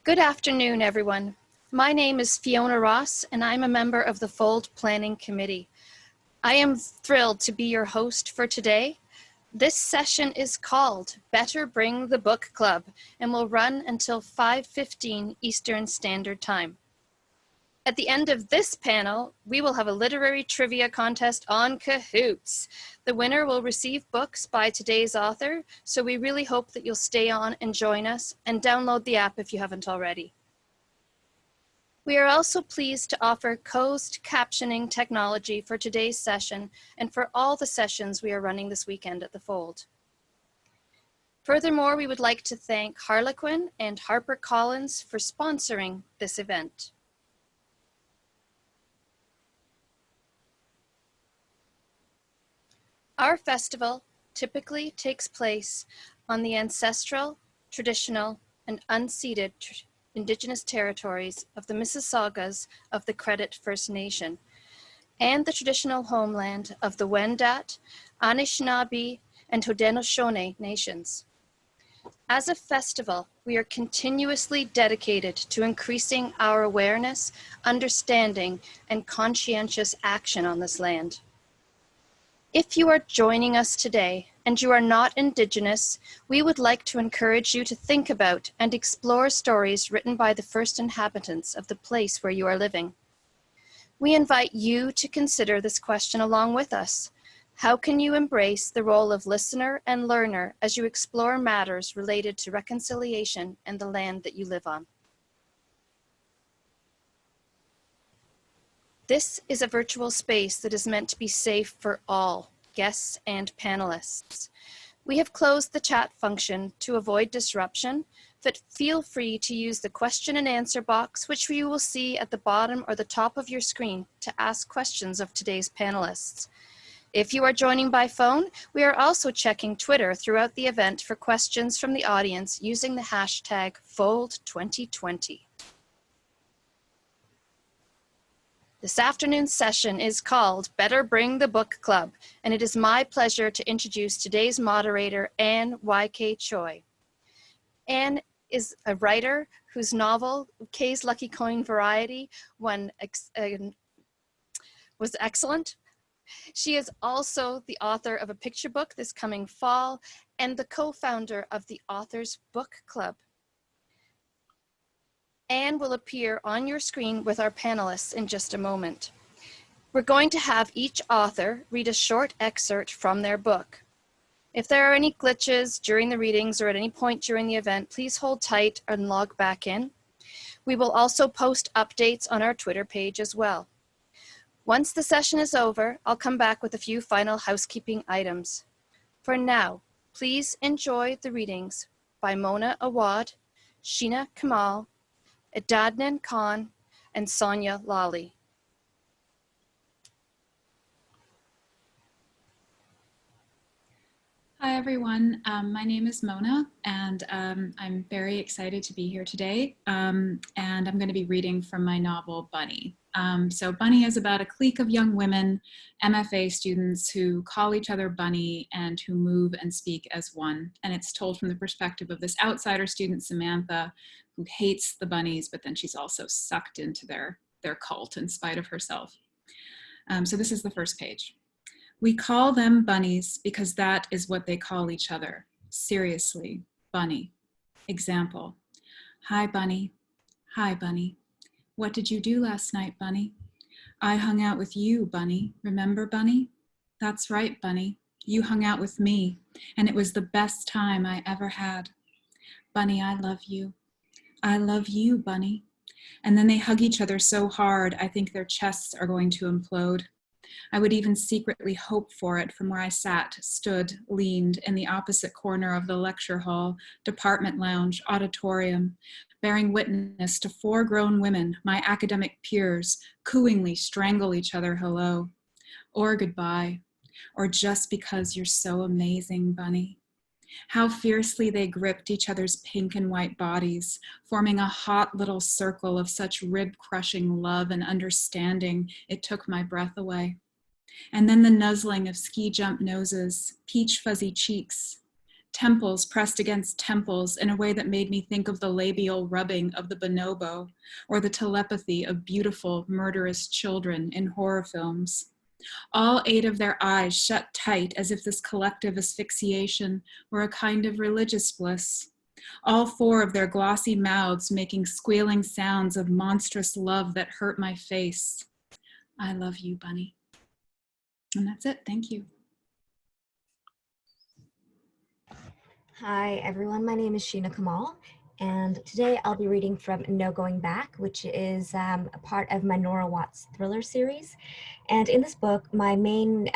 Good afternoon, everyone. My name is Fiona Ross, and I'm a member of the Fold Planning Committee. I am thrilled to be your host for today. This session is called Better Bring the Book Club and will run until 5:15 Eastern Standard Time. At the end of this panel, we will have a literary trivia contest on Kahoots. The winner will receive books by today's author, so we really hope that you'll stay on and join us, and download the app if you haven't already. We are also pleased to offer closed captioning technology for today's session and for all the sessions we are running this weekend at the Fold. Furthermore, we would like to thank Harlequin and HarperCollins for sponsoring this event. Our festival typically takes place on the ancestral, traditional, and unceded Indigenous territories of the Mississaugas of the Credit First Nation and the traditional homeland of the Wendat, Anishinaabe, and Haudenosaunee nations. As a festival, we are continuously dedicated to increasing our awareness, understanding, and conscientious action on this land. If you are joining us today and you are not Indigenous, we would like to encourage you to think about and explore stories written by the first inhabitants of the place where you are living. We invite you to consider this question along with us. How can you embrace the role of listener and learner as you explore matters related to reconciliation and the land that you live on? This is a virtual space that is meant to be safe for all guests and panelists. We have closed the chat function to avoid disruption, but feel free to use the question and answer box, which you will see at the bottom or the top of your screen, to ask questions of today's panelists. If you are joining by phone, we are also checking Twitter throughout the event for questions from the audience using the hashtag Fold2020. This afternoon's session is called Better Bring the Book Club, and it is my pleasure to introduce today's moderator, Anne Y.K. Choi. Anne is a writer whose novel, Kay's Lucky Coin Variety, was excellent. She is also the author of a picture book this coming fall and the co-founder of the Authors Book Club. Anne will appear on your screen with our panelists in just a moment. We're going to have each author read a short excerpt from their book. If there are any glitches during the readings or at any point during the event, please hold tight and log back in. We will also post updates on our Twitter page as well. Once the session is over, I'll come back with a few final housekeeping items. For now, please enjoy the readings by Mona Awad, Sheena Kamal, Adnan Khan, and Sonia Lally. Hi, everyone. My name is Mona, and I'm very excited to be here today. And I'm going to be reading from my novel, Bunny. So Bunny is about a clique of young women, MFA students, who call each other Bunny and who move and speak as one. And it's told from the perspective of this outsider student, Samantha, who hates the bunnies, but then she's also sucked into their cult in spite of herself. So this is the first page. We call them bunnies because that is what they call each other. Seriously, Bunny. Example. Hi, Bunny. Hi, Bunny. What did you do last night, Bunny? I hung out with you, Bunny. Remember, Bunny? That's right, Bunny. You hung out with me, and it was the best time I ever had. Bunny, I love you. I love you, Bunny. And then they hug each other so hard, I think their chests are going to implode. I would even secretly hope for it from where I sat, stood, leaned in the opposite corner of the lecture hall, department lounge, auditorium, bearing witness to 4 grown women, my academic peers, cooingly strangle each other hello, or goodbye, or just because you're so amazing, Bunny. How fiercely they gripped each other's pink and white bodies, forming a hot little circle of such rib-crushing love and understanding, it took my breath away. And then the nuzzling of ski jump noses, peach fuzzy cheeks, temples pressed against temples in a way that made me think of the labial rubbing of the bonobo or the telepathy of beautiful, murderous children in horror films. All 8 of their eyes shut tight as if this collective asphyxiation were a kind of religious bliss. All 4 of their glossy mouths making squealing sounds of monstrous love that hurt my face. I love you, Bunny. And that's it. Thank you. Hi, everyone. My name is Sheena Kamal, and today I'll be reading from No Going Back, which is a part of my Nora Watts thriller series. And in this book, my main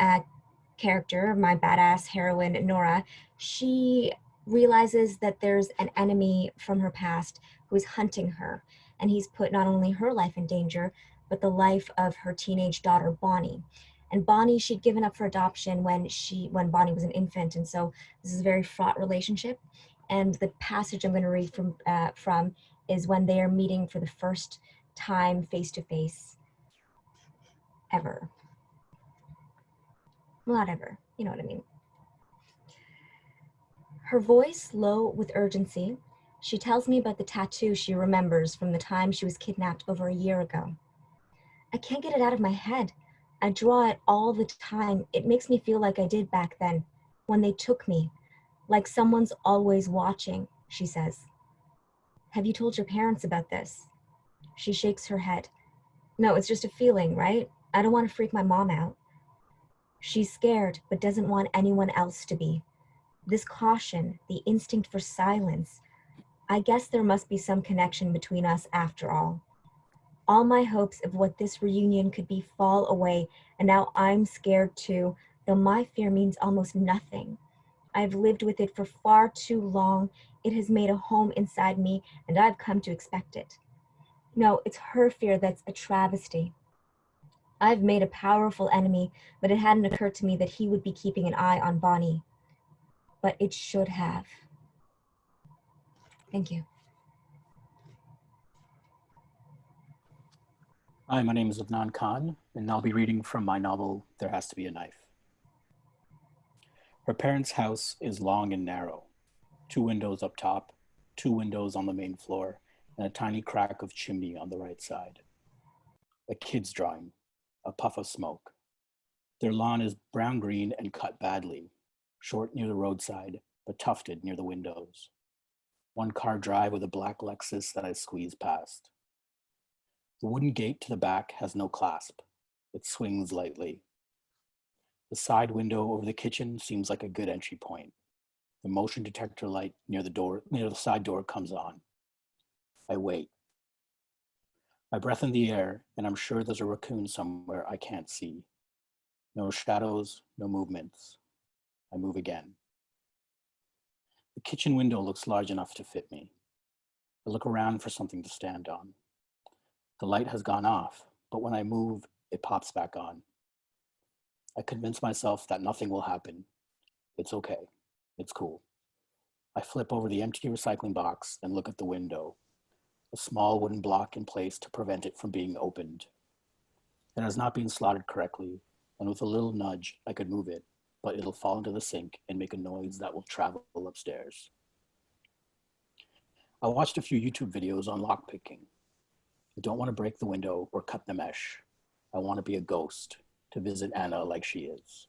character, my badass heroine, Nora, she realizes that there's an enemy from her past who is hunting her, and he's put not only her life in danger, but the life of her teenage daughter, Bonnie. And Bonnie, she'd given up for adoption when Bonnie was an infant, and so this is a very fraught relationship. And the passage I'm going to read from is when they are meeting for the first time face to face ever. Well, not ever, you know what I mean. Her voice low with urgency, she tells me about the tattoo she remembers from the time she was kidnapped over a year ago. I can't get it out of my head. I draw it all the time. It makes me feel like I did back then, when they took me. Like someone's always watching, she says. Have you told your parents about this? She shakes her head. No, it's just a feeling, right? I don't want to freak my mom out. She's scared, but doesn't want anyone else to be. This caution, the instinct for silence, I guess there must be some connection between us after all. All my hopes of what this reunion could be fall away, and now I'm scared too, though my fear means almost nothing. I've lived with it for far too long. It has made a home inside me, and I've come to expect it. No, it's her fear that's a travesty. I've made a powerful enemy, but it hadn't occurred to me that he would be keeping an eye on Bonnie. But it should have. Thank you. Hi, my name is Adnan Khan, and I'll be reading from my novel, There Has to Be a Knife. Her parents' house is long and narrow. 2 windows up top, 2 windows on the main floor, and a tiny crack of chimney on the right side. A kid's drawing, a puff of smoke. Their lawn is brown-green and cut badly, short near the roadside, but tufted near the windows. 1-car drive with a black Lexus that I squeeze past. The wooden gate to the back has no clasp. It swings lightly. The side window over the kitchen seems like a good entry point. The motion detector light near the side door comes on. I wait. My breath in the air, and I'm sure there's a raccoon somewhere I can't see. No shadows, no movements. I move again. The kitchen window looks large enough to fit me. I look around for something to stand on. The light has gone off, but when I move, it pops back on. I convince myself that nothing will happen. It's okay. It's cool. I flip over the empty recycling box and look at the window, a small wooden block in place to prevent it from being opened. It has not been slotted correctly, and with a little nudge, I could move it, but it'll fall into the sink and make a noise that will travel upstairs. I watched a few YouTube videos on lockpicking. I don't want to break the window or cut the mesh. I want to be a ghost, to visit Anna like she is.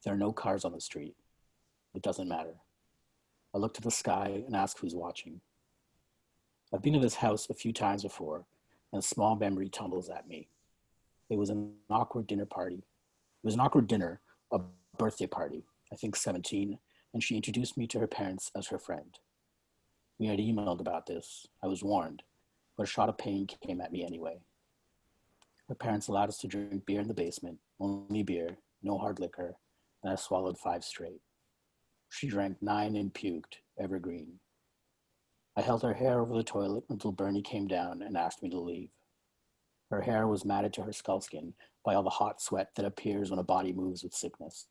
There are no cars on the street. It doesn't matter. I look to the sky and ask who's watching. I've been to this house a few times before, and a small memory tumbles at me. It was an awkward dinner, a birthday party, I think 17, and she introduced me to her parents as her friend. We had emailed about this. I was warned, but a shot of pain came at me anyway. Her parents allowed us to drink beer in the basement, only beer, no hard liquor, and I swallowed 5 straight. She drank 9 and puked, evergreen. I held her hair over the toilet until Bernie came down and asked me to leave. Her hair was matted to her skull skin by all the hot sweat that appears when a body moves with sickness.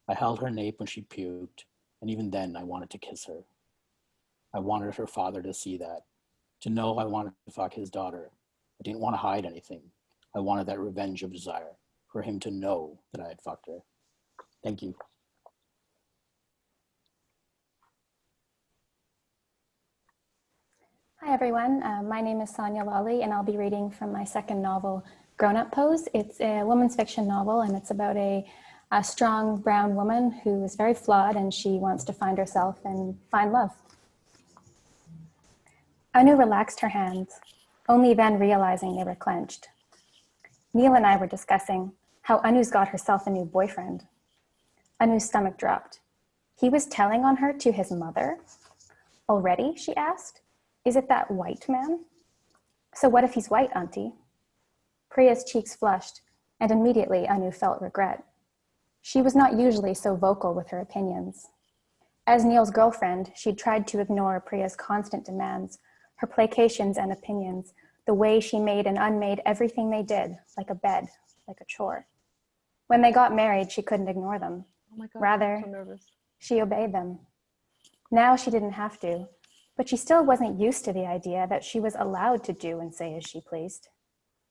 I held her nape when she puked, and even then I wanted to kiss her. I wanted her father to see that, to know I wanted to fuck his daughter. I didn't want to hide anything. I wanted that revenge of desire, for him to know that I had fucked her. Thank you. Hi everyone, my name is Sonia Lawley and I'll be reading from my second novel, Grown Up Pose. It's a women's fiction novel and it's about a strong brown woman who is very flawed and she wants to find herself and find love. Anu relaxed her hands, only then realizing they were clenched. Neil and I were discussing how Anu's got herself a new boyfriend. Anu's stomach dropped. He was telling on her to his mother? Already, she asked. Is it that white man? So what if he's white, Auntie? Priya's cheeks flushed, and immediately Anu felt regret. She was not usually so vocal with her opinions. As Neil's girlfriend, she'd tried to ignore Priya's constant demands, her placations and opinions, the way she made and unmade everything they did, like a bed, like a chore. When they got married, she couldn't ignore them. Oh my God, Rather, I'm so nervous. she obeyed them. Now she didn't have to, but she still wasn't used to the idea that she was allowed to do and say as she pleased.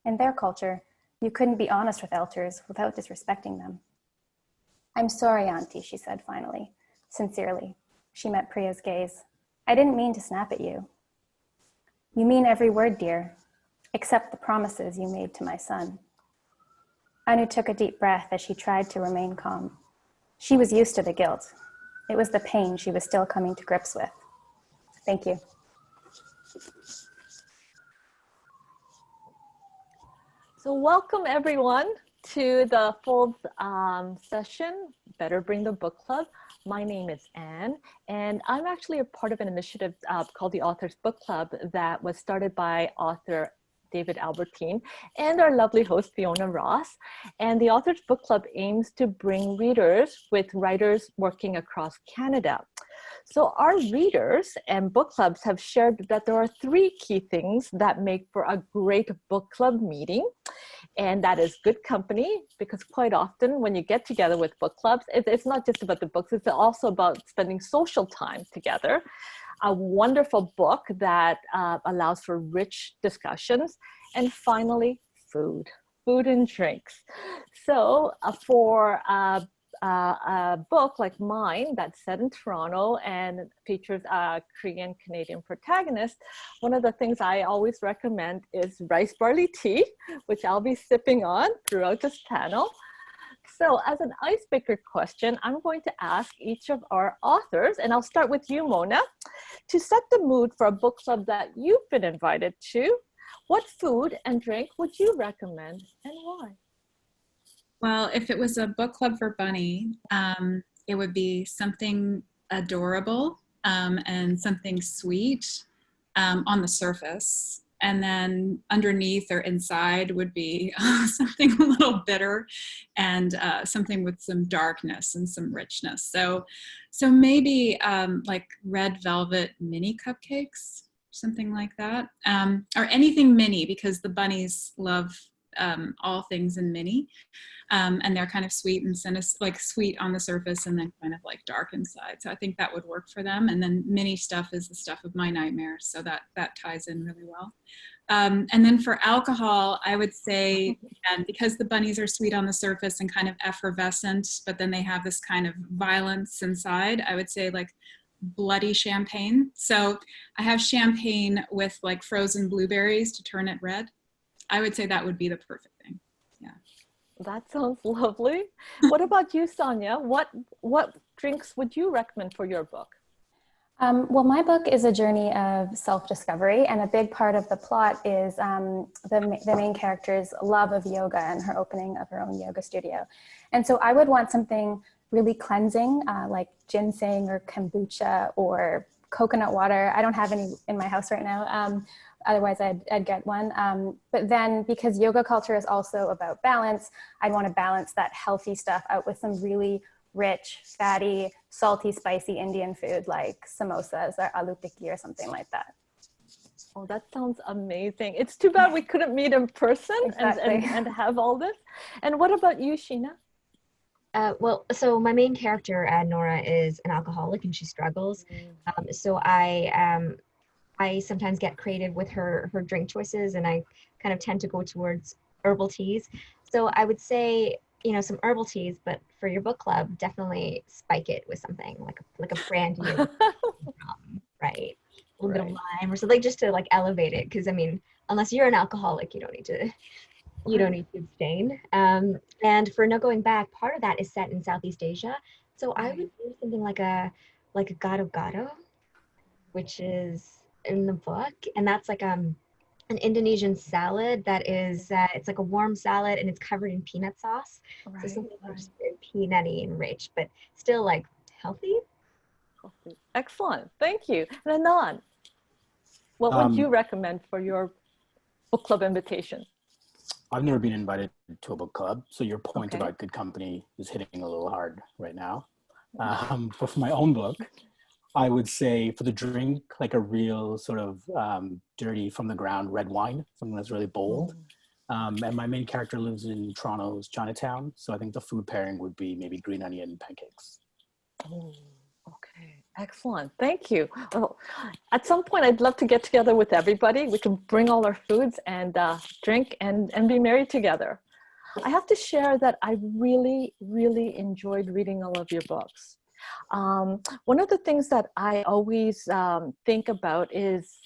In their culture, you couldn't be honest with elders without disrespecting them. I'm sorry, Auntie, she said finally, sincerely. She met Priya's gaze. I didn't mean to snap at you. You mean every word, dear, except the promises you made to my son. Anu took a deep breath as she tried to remain calm. She was used to the guilt. It was the pain she was still coming to grips with. Thank you. So welcome everyone to the full session, Better Bring the Book Club. My name is Anne, and I'm actually a part of an initiative called the Authors Book Club that was started by author David Albertine and our lovely host Fiona Ross. And the Authors Book Club aims to bring readers with writers working across Canada. So our readers and book clubs have shared that there are three key things that make for a great book club meeting. And that is good company, because quite often when you get together with book clubs, it's not just about the books, it's also about spending social time together. A wonderful book that allows for rich discussions. And finally, food and drinks. So for a book like mine that's set in Toronto and features a Korean Canadian protagonist, one of the things I always recommend is rice barley tea, which I'll be sipping on throughout this panel. So as an icebreaker question, I'm going to ask each of our authors, and I'll start with you, Mona, to set the mood for a book club that you've been invited to. What food and drink would you recommend and why? Well, if it was a book club for Bunny, it would be something adorable and something sweet on the surface. And then underneath or inside would be something a little bitter and something with some darkness and some richness. So maybe like red velvet mini cupcakes, something like that. Or anything mini, because the bunnies love all things in mini. And they're kind of sweet and like sweet on the surface and then kind of like dark inside. So I think that would work for them. And then mini stuff is the stuff of my nightmares. So that ties in really well. And then for alcohol, I would say, and because the bunnies are sweet on the surface and kind of effervescent, but then they have this kind of violence inside, I would say like bloody champagne. So I have champagne with like frozen blueberries to turn it red. I would say that would be the perfect thing. Yeah. That sounds lovely. What about you, Sonia? What drinks would you recommend for your book? Well, my book is a journey of self-discovery, and a big part of the plot is the main character's love of yoga and her opening of her own yoga studio. And so I would want something really cleansing, like ginseng or kombucha or coconut water. I don't have any in my house right now. Otherwise, I'd get one. But then because yoga culture is also about balance, I'd want to balance that healthy stuff out with some really rich, fatty, salty, spicy Indian food like samosas or aloo tikki or something like that. Oh, that sounds amazing. It's too bad we couldn't meet in person. Exactly. and have all this. And what about you, Sheena? Well, so my main character, Nora, is an alcoholic and she struggles. So I sometimes get creative with her drink choices, and I kind of tend to go towards herbal teas. So I would say, some herbal teas, but for your book club, definitely spike it with something like a brand new, right? little bit of Right. lime or something, just to like elevate it. Because I mean, unless you're an alcoholic, you don't need to abstain. And for no going back, part of that is set in Southeast Asia. So I would do something like a gado gado, which is in the book, and that's like an Indonesian salad that is it's like a warm salad and it's covered in peanut sauce. So Right, something right. that's peanutty and rich, but still like healthy. Coffee. Excellent. Thank you. And Anon, what would you Um, recommend for your book club invitation? I've never been invited to a book club, so your point Okay. about good company is hitting a little hard right now. But for my own book, I would say for the drink, like a real sort of dirty from the ground red wine, something that's really bold. Mm. And my main character lives in Toronto's Chinatown, so I think the food pairing would be maybe green onion pancakes. Oh, okay. Excellent. Thank you. Well, at some point, I'd love to get together with everybody. We can bring all our foods and drink and be merry together. I have to share that I really, really enjoyed reading all of your books. One of the things that I always think about is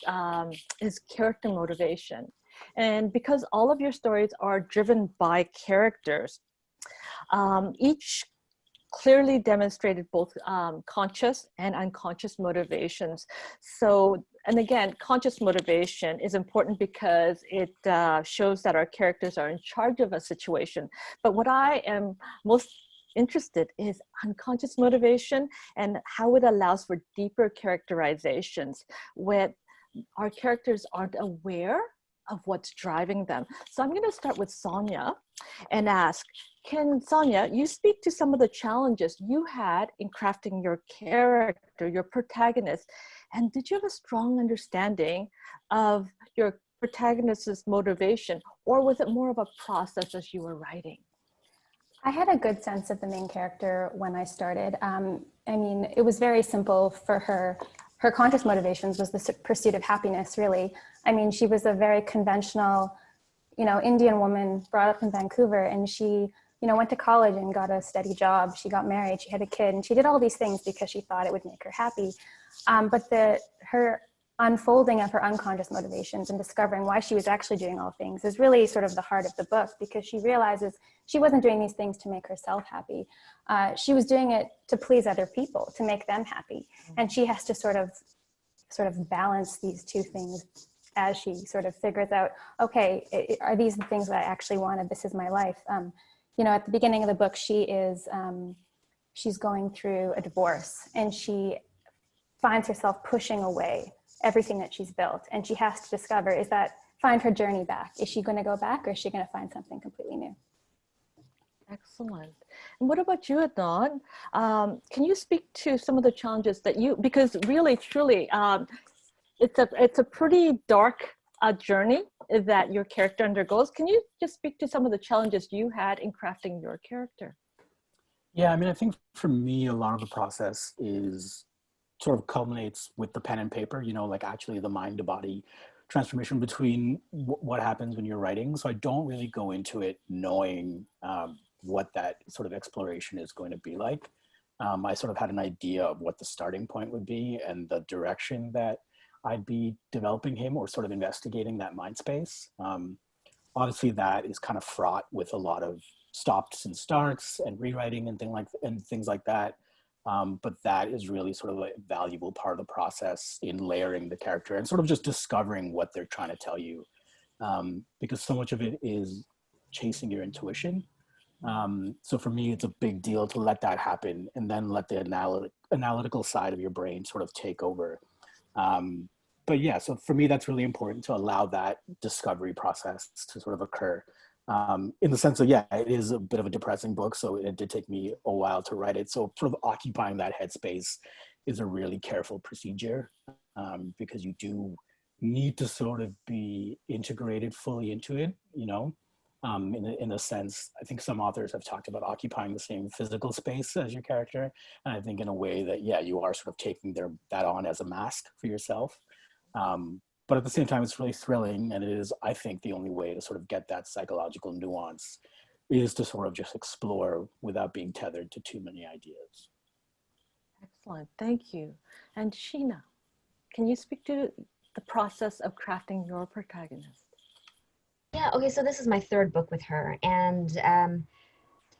character motivation. And because all of your stories are driven by characters, each clearly demonstrated both conscious and unconscious motivations. So, and again, conscious motivation is important because it shows that our characters are in charge of a situation. But what I am most interested is unconscious motivation and how it allows for deeper characterizations where our characters aren't aware of what's driving them. So I'm going to start with Sonia and ask, can Sonia, you speak to some of the challenges you had in crafting your character, your protagonist, and did you have a strong understanding of your protagonist's motivation, or was it more of a process as you were writing? I had a good sense of the main character when I started. I mean, it was very simple for her. Her conscious motivations was the pursuit of happiness, really. I mean, she was a very conventional, Indian woman brought up in Vancouver, and she, went to college and got a steady job. She got married, she had a kid, and she did all these things because she thought it would make her happy. But her unfolding of her unconscious motivations and discovering why she was actually doing all things is really sort of the heart of the book, because she realizes she wasn't doing these things to make herself happy. She was doing it to please other people, to make them happy. And she has to sort of balance these two things as she sort of figures out, okay, are these the things that I actually wanted? This is my life. At the beginning of the book, she's going through a divorce, and she finds herself pushing away everything that she's built. And she has to discover, find her journey back. Is she going to go back, or is she going to find something completely new? Excellent. And what about you, Adnan? Can you speak to some of the challenges that because really, truly, it's a pretty dark journey that your character undergoes. Can you just speak to some of the challenges you had in crafting your character? Yeah, I mean, I think for me, a lot of the process is sort of culminates with the pen and paper, like actually the mind to body transformation between what happens when you're writing. So I don't really go into it knowing what that sort of exploration is going to be like. I sort of had an idea of what the starting point would be and the direction that I'd be developing him, or sort of investigating that mind space. Obviously that is kind of fraught with a lot of stops and starts and rewriting and things like that. But that is really sort of a valuable part of the process in layering the character and sort of just discovering what they're trying to tell you. Because so much of it is chasing your intuition. So for me, it's a big deal to let that happen and then let the analytical side of your brain sort of take over. But yeah, so for me, that's really important to allow that discovery process to sort of occur. In the sense of, yeah, it is a bit of a depressing book, so it did take me a while to write it. So sort of occupying that headspace is a really careful procedure, because you do need to sort of be integrated fully into it, in a sense. I think some authors have talked about occupying the same physical space as your character. And I think in a way that, yeah, you are sort of taking that on as a mask for yourself. But at the same time, it's really thrilling, and it is, I think, the only way to sort of get that psychological nuance is to sort of just explore without being tethered to too many ideas. Excellent. Thank you. And Sheena. can you speak to the process of crafting your protagonist? Yeah, okay, so this is my third book with her, and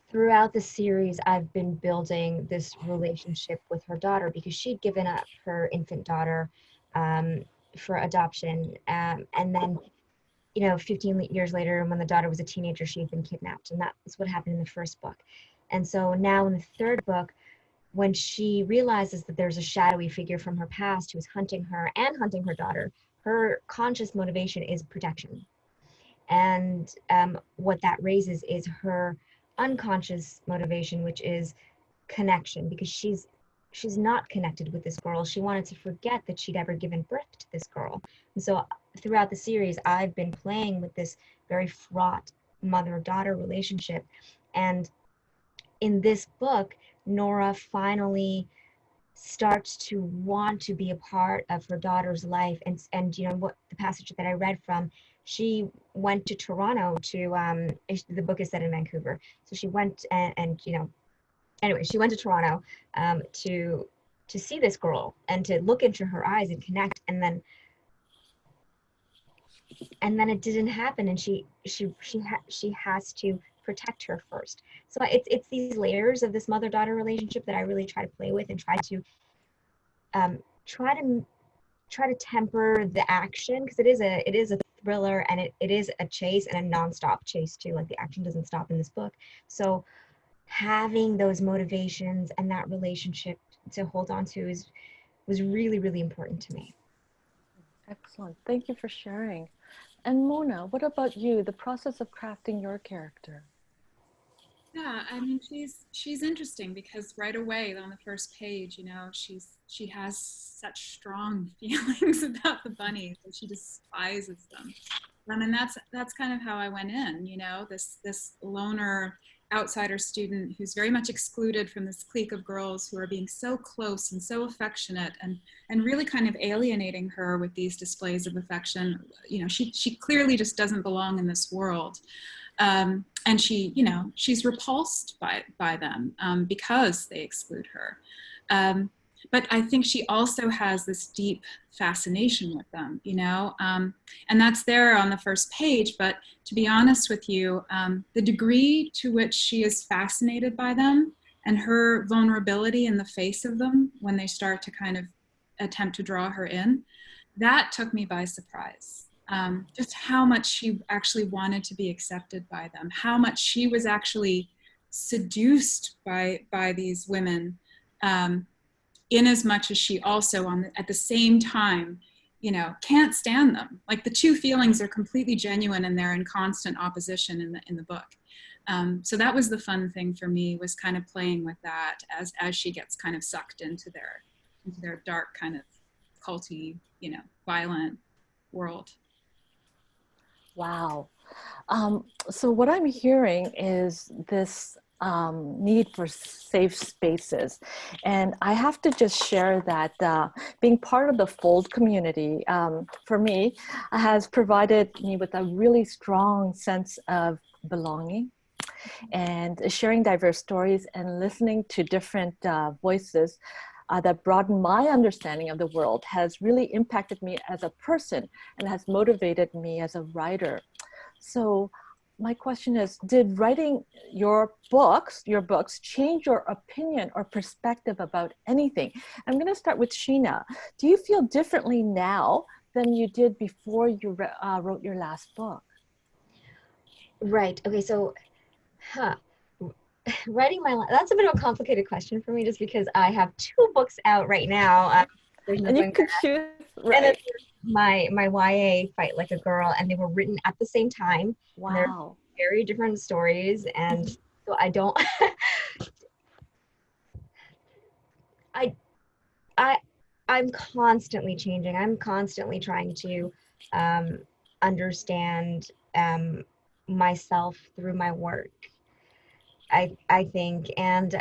throughout the series, I've been building this relationship with her daughter because she'd given up her infant daughter for adoption. And then, 15 years later, when the daughter was a teenager, she had been kidnapped. And that's what happened in the first book. And so now in the third book, when she realizes that there's a shadowy figure from her past who's hunting her and hunting her daughter, her conscious motivation is protection. And what that raises is her unconscious motivation, which is connection, because she's not connected with this girl. She wanted to forget that she'd ever given birth to this girl. And so throughout the series, I've been playing with this very fraught mother-daughter relationship. And in this book, Nora finally starts to want to be a part of her daughter's life. And what the passage that I read from, she went to Toronto to the book is set in Vancouver, so she went and anyway, she went to Toronto to see this girl and to look into her eyes and connect, and then it didn't happen, and she has to protect her first. So it's these layers of this mother-daughter relationship that I really try to play with and try to temper the action, because it is a thriller, and it is a chase, and a non-stop chase too. Like, the action doesn't stop in this book. So having those motivations and that relationship to hold on to was really, really important to me. Excellent. Thank you for sharing. And Mona, what about you? The process of crafting your character? Yeah, I mean, she's interesting because right away on the first page, she has such strong feelings about the bunnies, and she despises them. And that's kind of how I went in, this loner outsider student who's very much excluded from this clique of girls who are being so close and so affectionate, and really kind of alienating her with these displays of affection. She clearly just doesn't belong in this world. And she's repulsed by them because they exclude her. But I think she also has this deep fascination with them, and that's there on the first page. But to be honest with you, the degree to which she is fascinated by them and her vulnerability in the face of them when they start to kind of attempt to draw her in, that took me by surprise. Just how much she actually wanted to be accepted by them, how much she was actually seduced by these women, in as much as she also at the same time, can't stand them. Like, the two feelings are completely genuine, and they're in constant opposition in the book. So that was the fun thing for me, was kind of playing with that as she gets kind of sucked into their dark, kind of culty, violent world. Wow. So what I'm hearing is this need for safe spaces. And I have to just share that being part of the Fold community, for me, has provided me with a really strong sense of belonging, and sharing diverse stories and listening to different voices that broaden my understanding of the world has really impacted me as a person and has motivated me as a writer. So my question is, did writing your books change your opinion or perspective about anything? I'm going to start with Sheena. Do you feel differently now than you did before you wrote your last book? Right. Okay. So, that's a bit of a complicated question for me, just because I have two books out right now. There's And you could choose, right? And then my YA, Fight Like a Girl, and they were written at the same time. Wow. They're very different stories, and so I don't. I'm constantly changing. I'm constantly trying to understand myself through my work. I think, and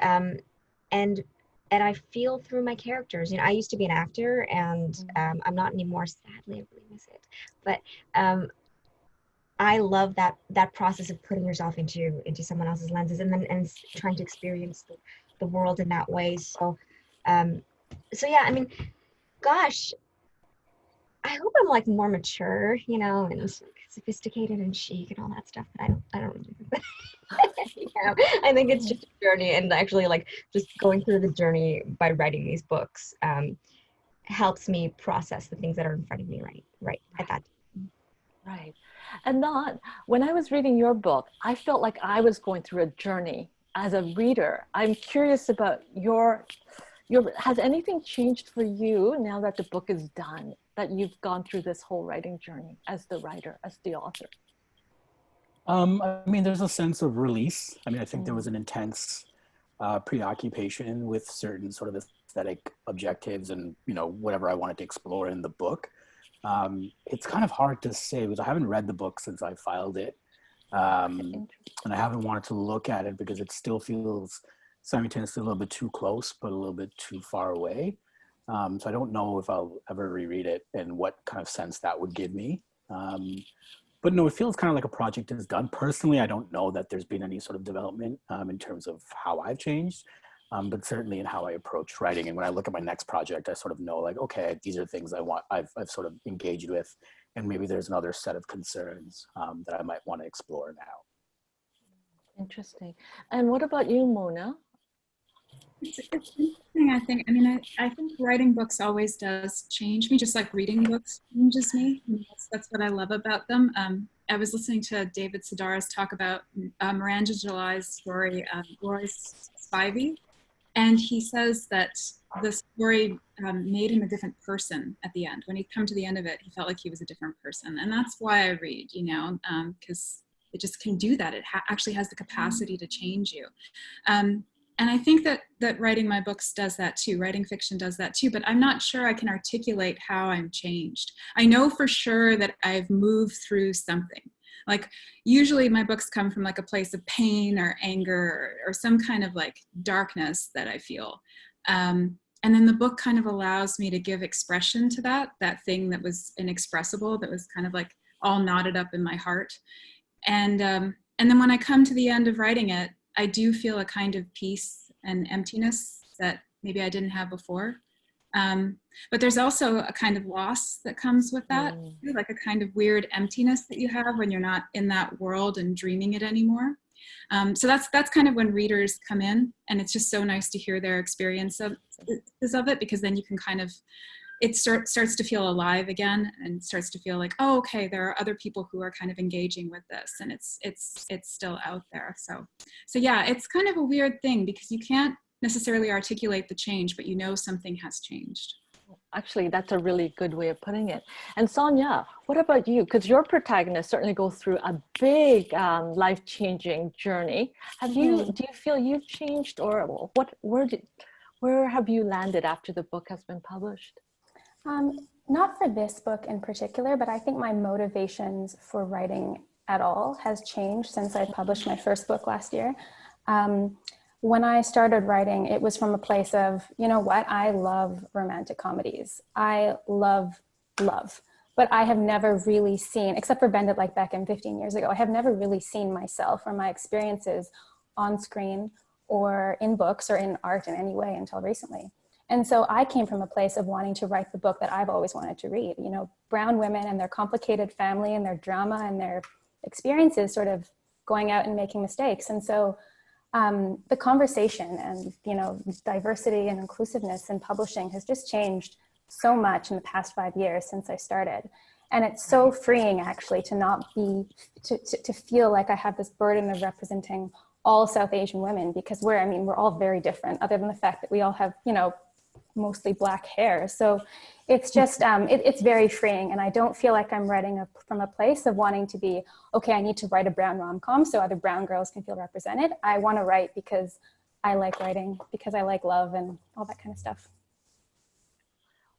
I feel through my characters. I used to be an actor, and I'm not anymore. Sadly, I really miss it. But I love that process of putting yourself into someone else's lenses, and trying to experience the world in that way. So, so yeah. I mean, gosh, I hope I'm like more mature, you know, and sophisticated and chic and all that stuff. But I don't you know, I think it's just a journey, and actually, like, just going through the journey by writing these books helps me process the things that are in front of me right at that. Right. And not, when I was reading your book, I felt like I was going through a journey as a reader. I'm curious about has anything changed for you now that the book is done, that you've gone through this whole writing journey as the writer, as the author? I mean, there's a sense of release. I mean, I think there was an intense preoccupation with certain sort of aesthetic objectives and, you know, whatever I wanted to explore in the book. It's kind of hard to say because I haven't read the book since I filed it. And I haven't wanted to look at it because it still feels simultaneously a little bit too close, but a little bit too far away. So I don't know if I'll ever reread it and what kind of sense that would give me. But no, it feels kind of like a project is done. Personally, I don't know that there's been any sort of development in terms of how I've changed, but certainly in how I approach writing. And when I look at my next project, I sort of know like, okay, these are things I've sort of engaged with, and maybe there's another set of concerns that I might want to explore now. Interesting. And what about you, Mona? It's interesting, I think. I mean, I think writing books always does change me, just like reading books changes me. And that's what I love about them. I was listening to David Sedaris talk about Miranda July's story, Roy's Spivey, and he says that the story made him a different person at the end. When he come to the end of it, he felt like he was a different person. And that's why I read, you know, because it just can do that. It actually has the capacity to change you. And I think that writing my books does that too. Writing fiction does that too, but I'm not sure I can articulate how I'm changed. I know for sure that I've moved through something. Like usually my books come from like a place of pain or anger or some kind of like darkness that I feel. And then the book kind of allows me to give expression to that thing that was inexpressible, that was kind of like all knotted up in my heart. And then when I come to the end of writing it, I do feel a kind of peace and emptiness that maybe I didn't have before. But there's also a kind of loss that comes with that, like a kind of weird emptiness that you have when you're not in that world and dreaming it anymore. So that's kind of when readers come in, and it's just so nice to hear their experience of it, because then you can kind of, it starts to feel alive again and starts to feel like, oh, okay, there are other people who are kind of engaging with this, and it's still out there. So yeah, it's kind of a weird thing because you can't necessarily articulate the change, but you know something has changed. Actually, that's a really good way of putting it. And Sonia, what about you? Because your protagonist certainly goes through a big life-changing journey. Do you feel you've changed, or where have you landed after the book has been published? Not for this book in particular, but I think my motivations for writing at all has changed since I published my first book last year. When I started writing, it was from a place of, you know what, I love romantic comedies. I love love, but I have never really seen, except for Bend It Like Beckham 15 years ago, I have never really seen myself or my experiences on screen or in books or in art in any way until recently. And so I came from a place of wanting to write the book that I've always wanted to read, you know, brown women and their complicated family and their drama and their experiences sort of going out and making mistakes. And so the conversation and, you know, diversity and inclusiveness in publishing has just changed so much in the past 5 years since I started. And it's so freeing actually to not be, to feel like I have this burden of representing all South Asian women, because we're all very different, other than the fact that we all have, you know, mostly black hair. So it's just, it's very freeing. And I don't feel like I'm writing from a place of wanting to be, okay, I need to write a brown rom-com so other brown girls can feel represented. I want to write because I like writing, because I like love and all that kind of stuff.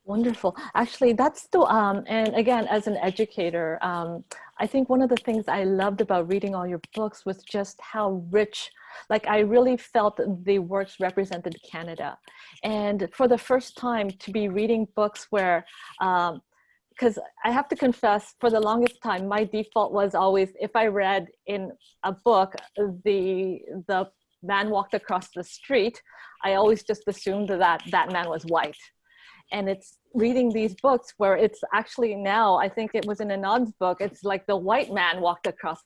Wonderful. Actually, that's the, and again, as an educator, I think one of the things I loved about reading all your books was just how rich, like I really felt the works represented Canada. And for the first time to be reading books where, because I have to confess, for the longest time, my default was always, if I read in a book, the man walked across the street, I always just assumed that that man was white. And it's reading these books where it's actually now, I think it was in Anand's book, it's like the white man walked across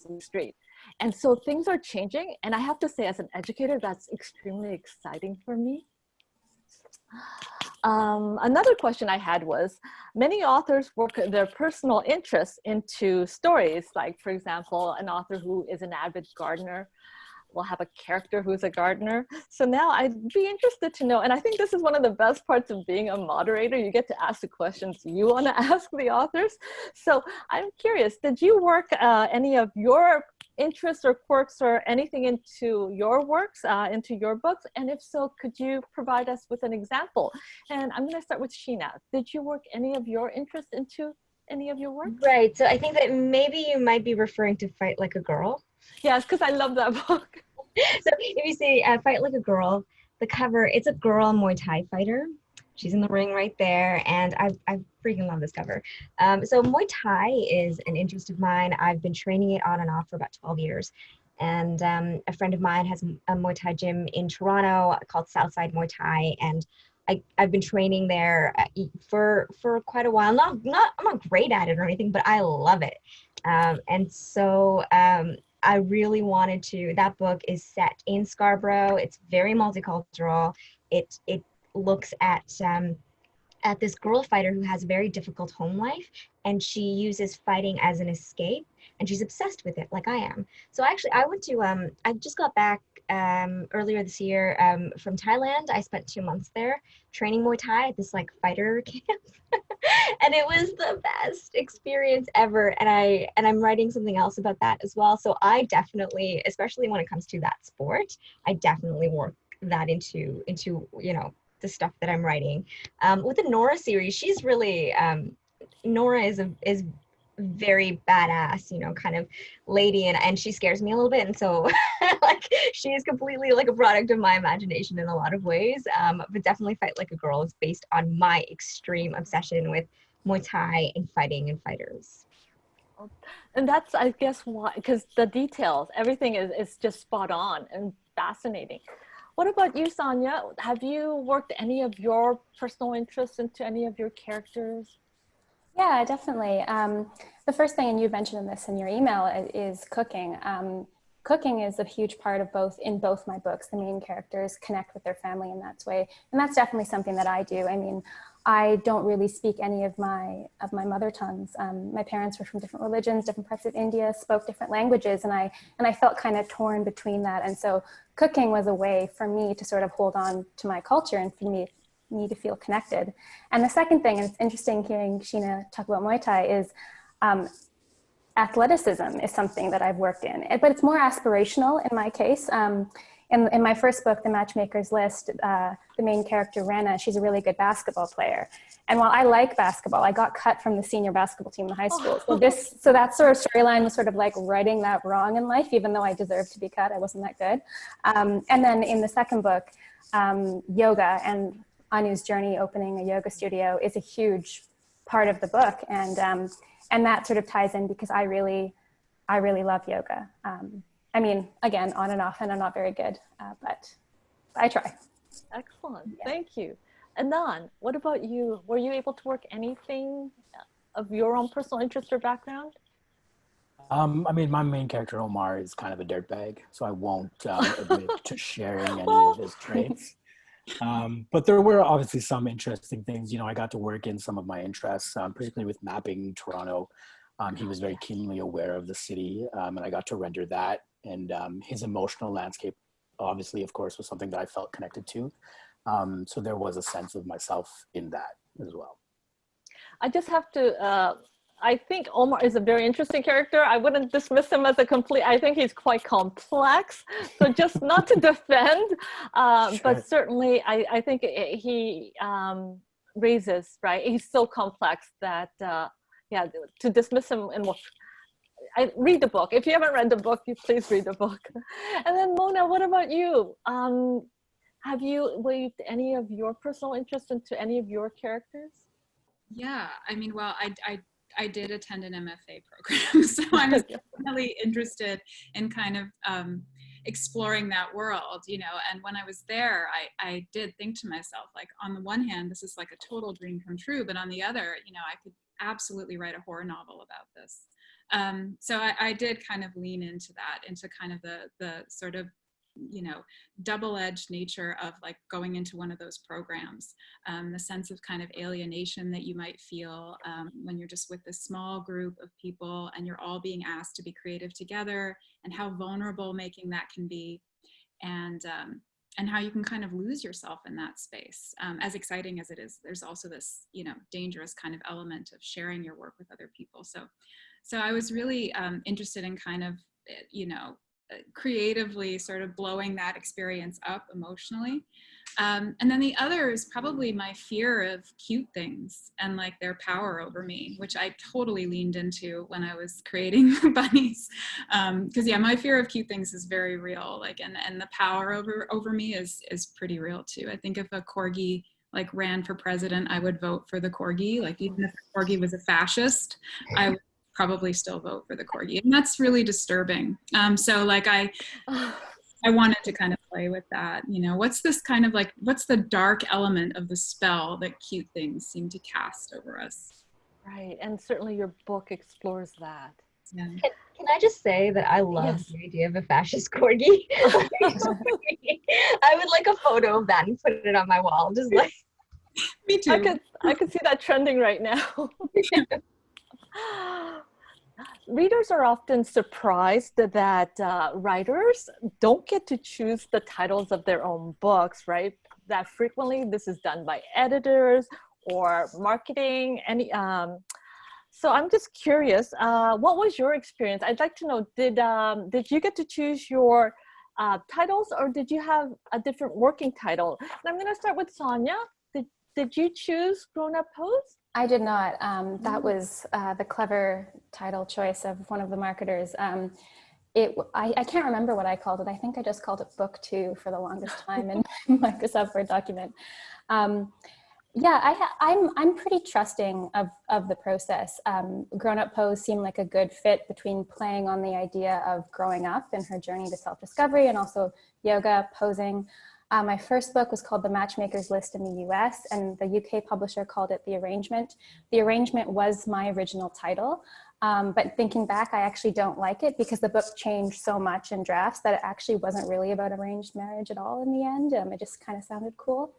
the street. And so things are changing. And I have to say, as an educator, that's extremely exciting for me. Another question I had was, many authors work their personal interests into stories. Like, for example, an author who is an avid gardener will have a character who's a gardener. So now I'd be interested to know, and I think this is one of the best parts of being a moderator, you get to ask the questions you want to ask the authors. So I'm curious, did you work any of your interests or quirks or anything into your works, into your books? And if so, could you provide us with an example? And I'm going to start with Sheena. Did you work any of your interests into any of your work? Right. So I think that maybe you might be referring to Fight Like a Girl. Yes, because I love that book. So if you see Fight Like a Girl, the cover, it's a girl Muay Thai fighter. She's in the ring right there, and I freaking love this cover. So Muay Thai is an interest of mine. I've been training it on and off for about 12 years. And a friend of mine has a Muay Thai gym in Toronto called Southside Muay Thai, and I've been training there for quite a while. I'm not great at it or anything, but I love it. And so I really wanted to. That book is set in Scarborough. It's very multicultural. It looks at this girl fighter who has a very difficult home life, and she uses fighting as an escape, and she's obsessed with it like I am. So actually I went to I just got back earlier this year from Thailand. I spent 2 months there training Muay Thai at this like fighter camp. And it was the best experience ever, and I'm writing something else about that as well. So I definitely, especially when it comes to that sport, I definitely work that into you know, the stuff that I'm writing. With the Nora series, she's really Nora is very badass, you know, kind of lady, and she scares me a little bit, and so like she is completely like a product of my imagination in a lot of ways. But definitely Fight Like a Girl is based on my extreme obsession with Muay Thai and fighting and fighters. And that's, I guess, why, because the details, everything is just spot on and fascinating. What about you, Sonia? Have you worked any of your personal interests into any of your characters? Yeah, definitely. The first thing, and you mentioned this in your email, is cooking. Cooking is a huge part of both my books. The main characters connect with their family in that way, and that's definitely something that I do. I mean, I don't really speak any of my mother tongues. My parents were from different religions, different parts of India, spoke different languages, and I felt kind of torn between that. And so cooking was a way for me to sort of hold on to my culture and for me to feel connected. And the second thing, and it's interesting hearing Sheena talk about Muay Thai, is athleticism is something that I've worked in, but it's more aspirational in my case. In my first book, The Matchmaker's List, the main character, Rana, she's a really good basketball player. And while I like basketball, I got cut from the senior basketball team in high school. So that sort of storyline was sort of like righting that wrong in life, even though I deserved to be cut, I wasn't that good. And then in the second book, yoga and Anu's journey opening a yoga studio is a huge part of the book, and that sort of ties in because I really love yoga. I mean, again, on and off, and I'm not very good, but I try. Excellent, Yeah. Thank you. Anan, what about you? Were you able to work anything of your own personal interest or background? I mean, my main character, Omar, is kind of a dirtbag, so I won't admit to sharing any of his traits. But there were obviously some interesting things. You know, I got to work in some of my interests, particularly with mapping Toronto. He was very keenly aware of the city, and I got to render that. And his emotional landscape, obviously, of course, was something that I felt connected to. So there was a sense of myself in that as well. I just have to, I think Omar is a very interesting character. I wouldn't dismiss him as a complete, I think he's quite complex. So just not to defend, Sure. but certainly I think he raises, right? He's so complex that, yeah, to dismiss him in what, I read the book. If you haven't read the book, you please read the book. And then Mona, what about you? Have you weaved any of your personal interest into any of your characters? Yeah, I mean, well, I did attend an MFA program, so I'm definitely interested in kind of exploring that world, you know. And when I was there, I did think to myself, like, on the one hand, this is like a total dream come true, but on the other, you know, I could absolutely write a horror novel about this. So I did kind of lean into that, into kind of the sort of, you know, double-edged nature of like going into one of those programs, the sense of kind of alienation that you might feel when you're just with this small group of people and you're all being asked to be creative together, and how vulnerable making that can be, and how you can kind of lose yourself in that space. As exciting as it is, there's also this, you know, dangerous kind of element of sharing your work with other people. So I was really interested in kind of, you know, creatively sort of blowing that experience up emotionally. And then the other is probably my fear of cute things and like their power over me, which I totally leaned into when I was creating bunnies. Because yeah, my fear of cute things is very real. Like, and the power over me is pretty real too. I think if a corgi like ran for president, I would vote for the corgi. Like, even if the corgi was a fascist, I would probably still vote for the corgi, and that's really disturbing. So like I wanted to kind of play with that, you know, what's this kind of like, what's the dark element of the spell that cute things seem to cast over us? Right, and certainly your book explores that. Yeah. Can I just say that I love Yes. the idea of a fascist corgi? I would like a photo of that and put it on my wall. Just like Me too. I could see that trending right now. Readers are often surprised that writers don't get to choose the titles of their own books, right? That frequently this is done by editors or marketing. So I'm just curious, what was your experience? I'd like to know, did you get to choose your titles, or did you have a different working title? And I'm going to start with Sonia. Did you choose Grown Up Pose? I did not. That was the clever title choice of one of the marketers. I can't remember what I called it. I think I just called it Book 2 for the longest time in Microsoft Word document. Yeah, I'm pretty trusting of the process. Grown Up Pose seemed like a good fit between playing on the idea of growing up and her journey to self-discovery, and also yoga, posing. My first book was called The Matchmaker's List in the US, and the UK publisher called it The Arrangement. The Arrangement was my original title, but thinking back, I actually don't like it because the book changed so much in drafts that it actually wasn't really about arranged marriage at all in the end. It just kind of sounded cool.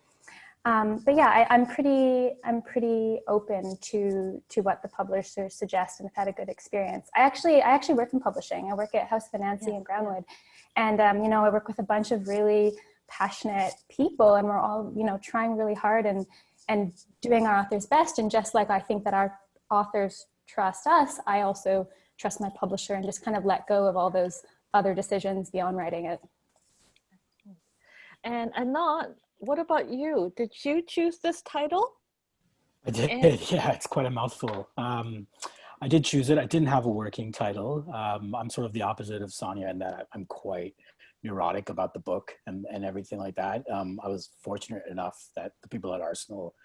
But yeah, I'm pretty open to what the publishers suggest, and have had a good experience. I actually work in publishing. I work at House of Anansi in Brownwood, and you know, I work with a bunch of really passionate people, and we're all, you know, trying really hard and doing our author's best. And just like I think that our authors trust us, I also trust my publisher and just kind of let go of all those other decisions beyond writing it. And Anand, what about you? Did you choose this title? I did, yeah, it's quite a mouthful. I did choose it. I didn't have a working title. I'm sort of the opposite of Sonia in that I'm quite neurotic about the book and everything like that. I was fortunate enough that the people at Arsenal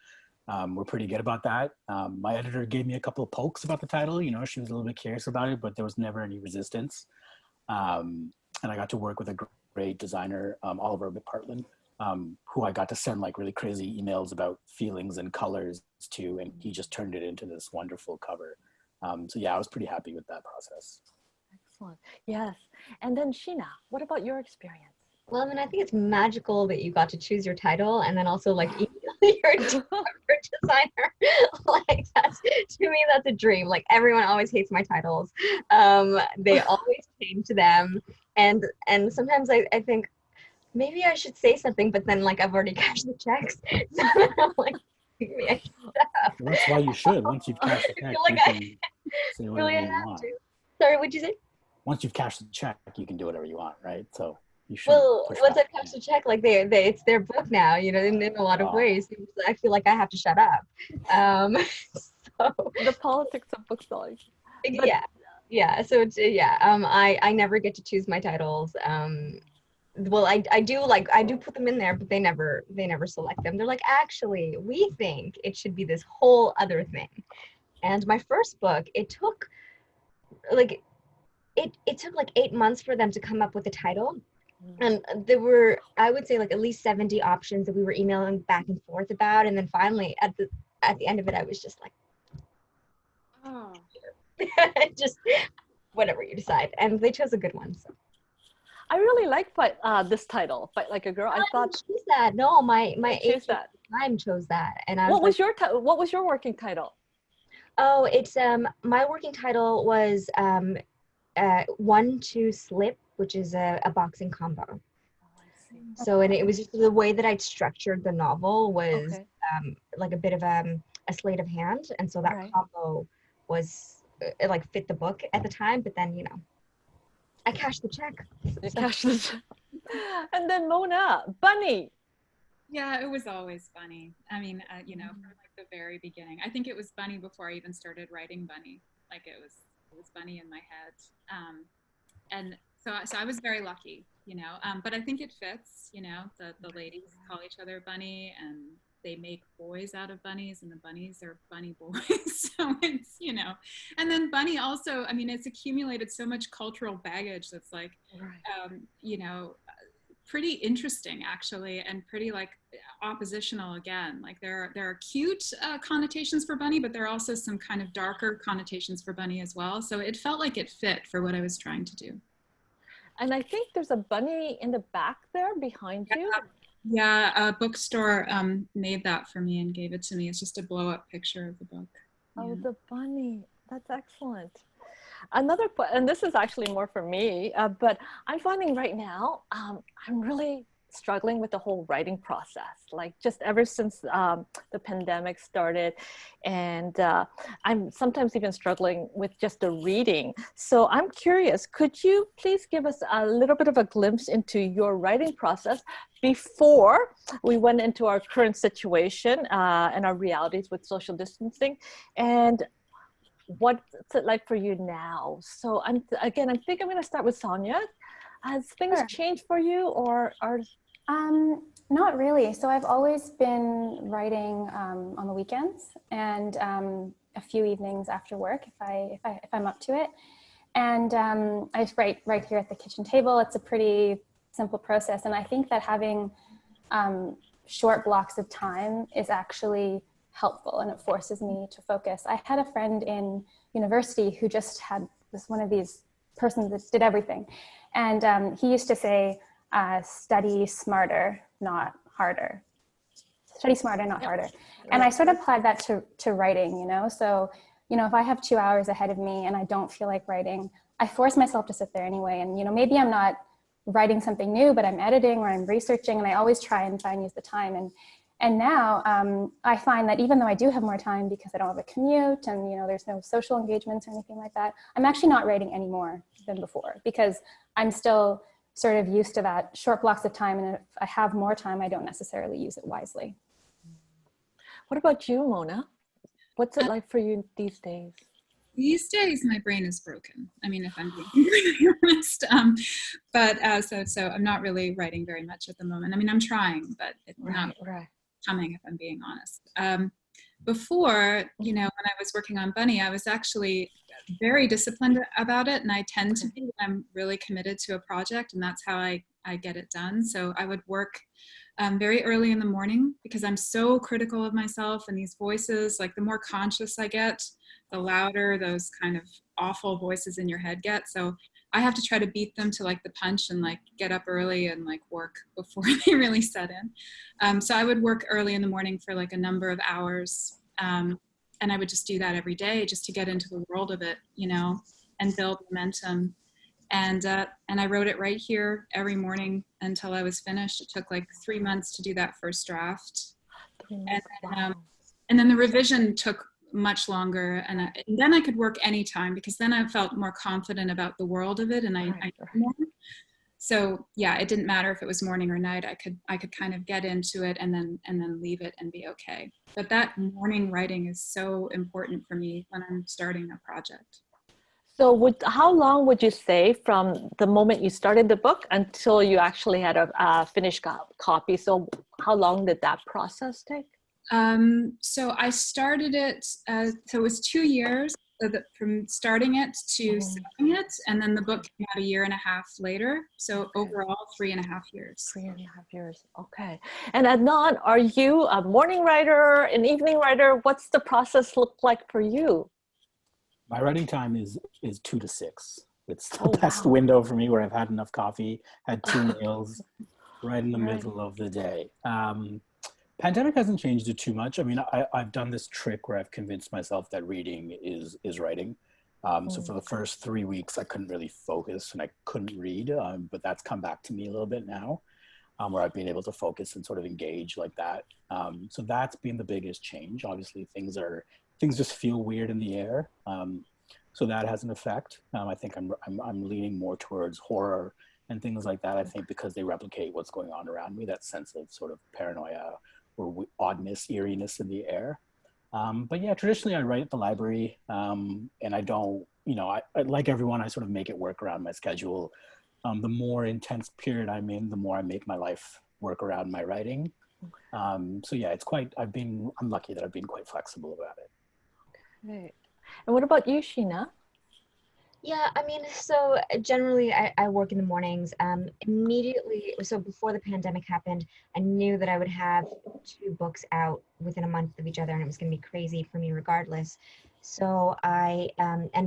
were pretty good about that. My editor gave me a couple of pokes about the title. You know, she was a little bit curious about it, but there was never any resistance. And I got to work with a great designer, Oliver McPartland, who I got to send like really crazy emails about feelings and colors to, and he just turned it into this wonderful cover. So yeah, I was pretty happy with that process. Excellent. Yes. And then Sheena, what about your experience? well, I mean, I think it's magical that you got to choose your title and then also like email your designer. Like that's, to me, that's a dream. Like everyone always hates my titles. They always came to them, and sometimes I think maybe I should say something, but then like I've already cashed the checks, so I'm like, maybe I should stop. Well, that's why you should. Once you've cashed the check, feel like you can say whatever really I you have want. to. Sorry, what'd you say? Once you've cashed the check, you can do whatever you want, right? So you should Well, push once I back. cash the check, like they it's their book now, you know, in a lot of Oh. ways. I feel like I have to shut up. So The politics of book selling. But, yeah. So it's I never get to choose my titles. Well, I do put them in there, but they never select them. They're like, actually, we think it should be this whole other thing. And my first book, it took like 8 months for them to come up with a title. And there were, I would say, like at least 70 options that we were emailing back and forth about. And then finally, at the end of it, I was just like, Oh. just whatever you decide. And they chose a good one. So. I really like this title, Fight Like a Girl. I thought choose that. No, my choose agent that. at the time chose that, and I What was was what was your working title? oh, it's my working title was 1-2 slip, which is a boxing combo. Oh, I see. So, and it was just the way that I'd structured the novel was Okay. like a bit of a sleight of hand, and so that Right. combo was it like fit the book at the time. But then I cashed the check. You cashed the And then Mona, Bunny. Yeah, it was always Bunny. I mean, from like the very beginning. I think it was Bunny before I even started writing Bunny. Like it was Bunny in my head. And so I was very lucky, but I think it fits, the ladies call each other Bunny and they make boys out of bunnies and the bunnies are bunny boys. So it's, and then Bunny also, I mean, it's accumulated so much cultural baggage that's like, Right. Pretty interesting actually, and pretty like oppositional again. Like there are cute connotations for Bunny, but there are also some kind of darker connotations for Bunny as well. So it felt like it fit for what I was trying to do. And I think there's a bunny in the back there behind you. Yeah, a bookstore made that for me and gave it to me. It's just a blow up picture of the book. Oh, Yeah. the bunny. That's excellent. And this is actually more for me, but I'm finding right now, I'm really struggling with the whole writing process, like just ever since the pandemic started. And I'm sometimes even struggling with just the reading. So I'm curious, could you please give us a little bit of a glimpse into your writing process before we went into our current situation and our realities with social distancing? And what's it like for you now? So I think I'm going to start with Sonia. Has things Sure. changed for you, or are? Not really. So I've always been writing on the weekends and a few evenings after work if I'm up to it. And I write right here at the kitchen table. It's a pretty simple process, and I think that having short blocks of time is actually helpful, and it forces me to focus. I had a friend in university who just was one of these persons that did everything, and he used to say, study smarter, not harder. Study smarter, not harder. And I sort of applied that to writing, So, if I have 2 hours ahead of me and I don't feel like writing, I force myself to sit there anyway. And, maybe I'm not writing something new, but I'm editing or I'm researching, and I always try and use the time. And now I find that even though I do have more time because I don't have a commute and, there's no social engagements or anything like that, I'm actually not writing any more than before because I'm still sort of used to that short blocks of time. And if I have more time, I don't necessarily use it wisely. What about you, Mona? What's it like for you these days? These days, my brain is broken. I mean, if I'm being completely honest, so I'm not really writing very much at the moment. I mean, I'm trying, but it's not coming. If I'm being honest, before, when I was working on Bunny, I was actually very disciplined about it, and I tend to be when I'm really committed to a project, and that's how I get it done. So I would work very early in the morning because I'm so critical of myself and these voices. Like the more conscious I get, the louder those kind of awful voices in your head get. So I have to try to beat them to like the punch and like get up early and like work before they really set in. So I would work early in the morning for like a number of hours. And I would just do that every day just to get into the world of it, and build momentum. And I wrote it right here every morning until I was finished. It took like 3 months to do that first draft. And then the revision took much longer, and then I could work anytime because then I felt more confident about the world of it, and I knew more. So yeah, it didn't matter if it was morning or night. I could kind of get into it and then leave it and be okay. But that morning writing is so important for me when I'm starting a project. So how long would you say from the moment you started the book until you actually had a finished copy? So how long did that process take? So I started it, so it was 2 years. from starting it to Mhm. selling it, and then the book came out a year and a half later. So overall, 3.5 years. 3.5 years. Okay. And Adnan, are you a morning writer, an evening writer? What's the process look like for you? My writing time is 2 to 6. It's the Oh, best wow. window for me, where I've had enough coffee, had 2 meals, right in the Right. middle of the day. Pandemic hasn't changed it too much. I mean, I've done this trick where I've convinced myself that reading is writing. So for the first 3 weeks, I couldn't really focus and I couldn't read, but that's come back to me a little bit now, where I've been able to focus and sort of engage like that. So that's been the biggest change. Obviously, things just feel weird in the air. So that has an effect. I think I'm leaning more towards horror and things like that. I think because they replicate what's going on around me, that sense of sort of paranoia or oddness, eeriness in the air. But yeah, traditionally I write at the library, and I don't, like everyone, I sort of make it work around my schedule. The more intense period I'm in, the more I make my life work around my writing. So yeah, I'm lucky that I've been quite flexible about it. Okay. And what about you, Sheena? Yeah, I mean, so generally I work in the mornings. Immediately, so before the pandemic happened, I knew that I would have 2 books out within a month of each other, and it was going to be crazy for me regardless. So and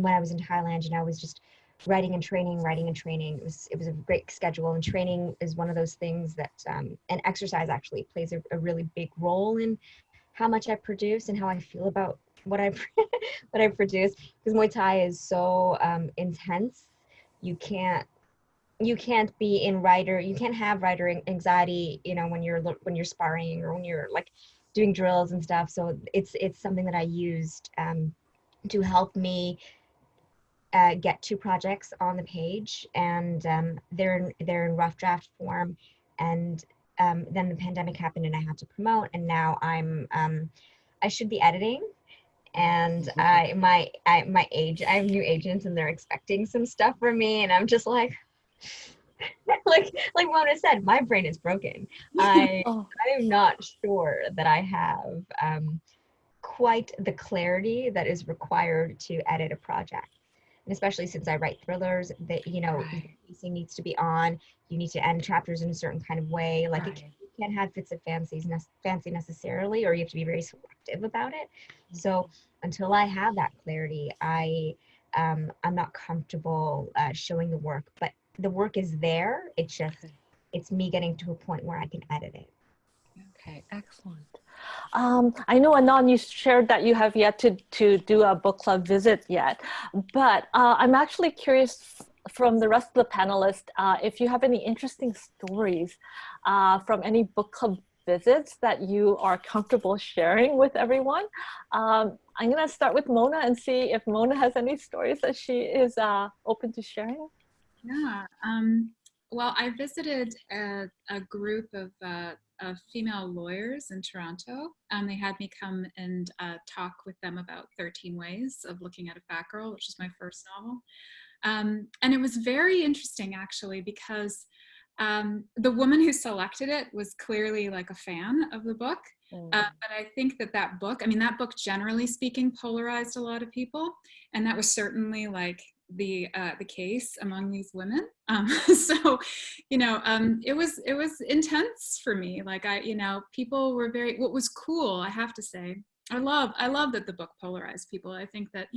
when I was in Thailand, I was just writing and training, writing and training. It was a great schedule, and training is one of those things that, and exercise actually plays a really big role in how much I produce and how I feel about what I what I produce, because Muay Thai is so intense. You can't be in writer. You can't have writer anxiety, when you're sparring or when you're like doing drills and stuff. So it's something that I used to help me get 2 projects on the page, and they're in rough draft form, and then the pandemic happened and I had to promote, and now I should be editing, and I have new agents and they're expecting some stuff from me, and I'm just like like Mona said, my brain is broken. I Oh, I am not sure that I have quite the clarity that is required to edit a project. And especially since I write thrillers, that the right, pacing needs to be on. You need to end chapters in a certain kind of way. Like right. you can't have fits of fancy necessarily, or you have to be very selective about it. So until I have that clarity, I'm not comfortable showing the work. But the work is there. Okay, It's me getting to a point where I can edit it. okay, excellent. I know, Anon, you shared that you have yet to do a book club visit yet, but I'm actually curious from the rest of the panelists if you have any interesting stories from any book club visits that you are comfortable sharing with everyone. I'm going to start with Mona and see if Mona has any stories that she is open to sharing. Yeah. Well, I visited a group of female lawyers in Toronto. They had me come and talk with them about 13 Ways of Looking at a Fat Girl, which is my first novel. And it was very interesting, actually, because the woman who selected it was clearly like a fan of the book. But I think that book, I mean, that book, generally speaking, polarized a lot of people. And that was certainly like the case among these women. So, it was intense for me. Like people were what was cool, I have to say. I love that the book polarized people. I think that,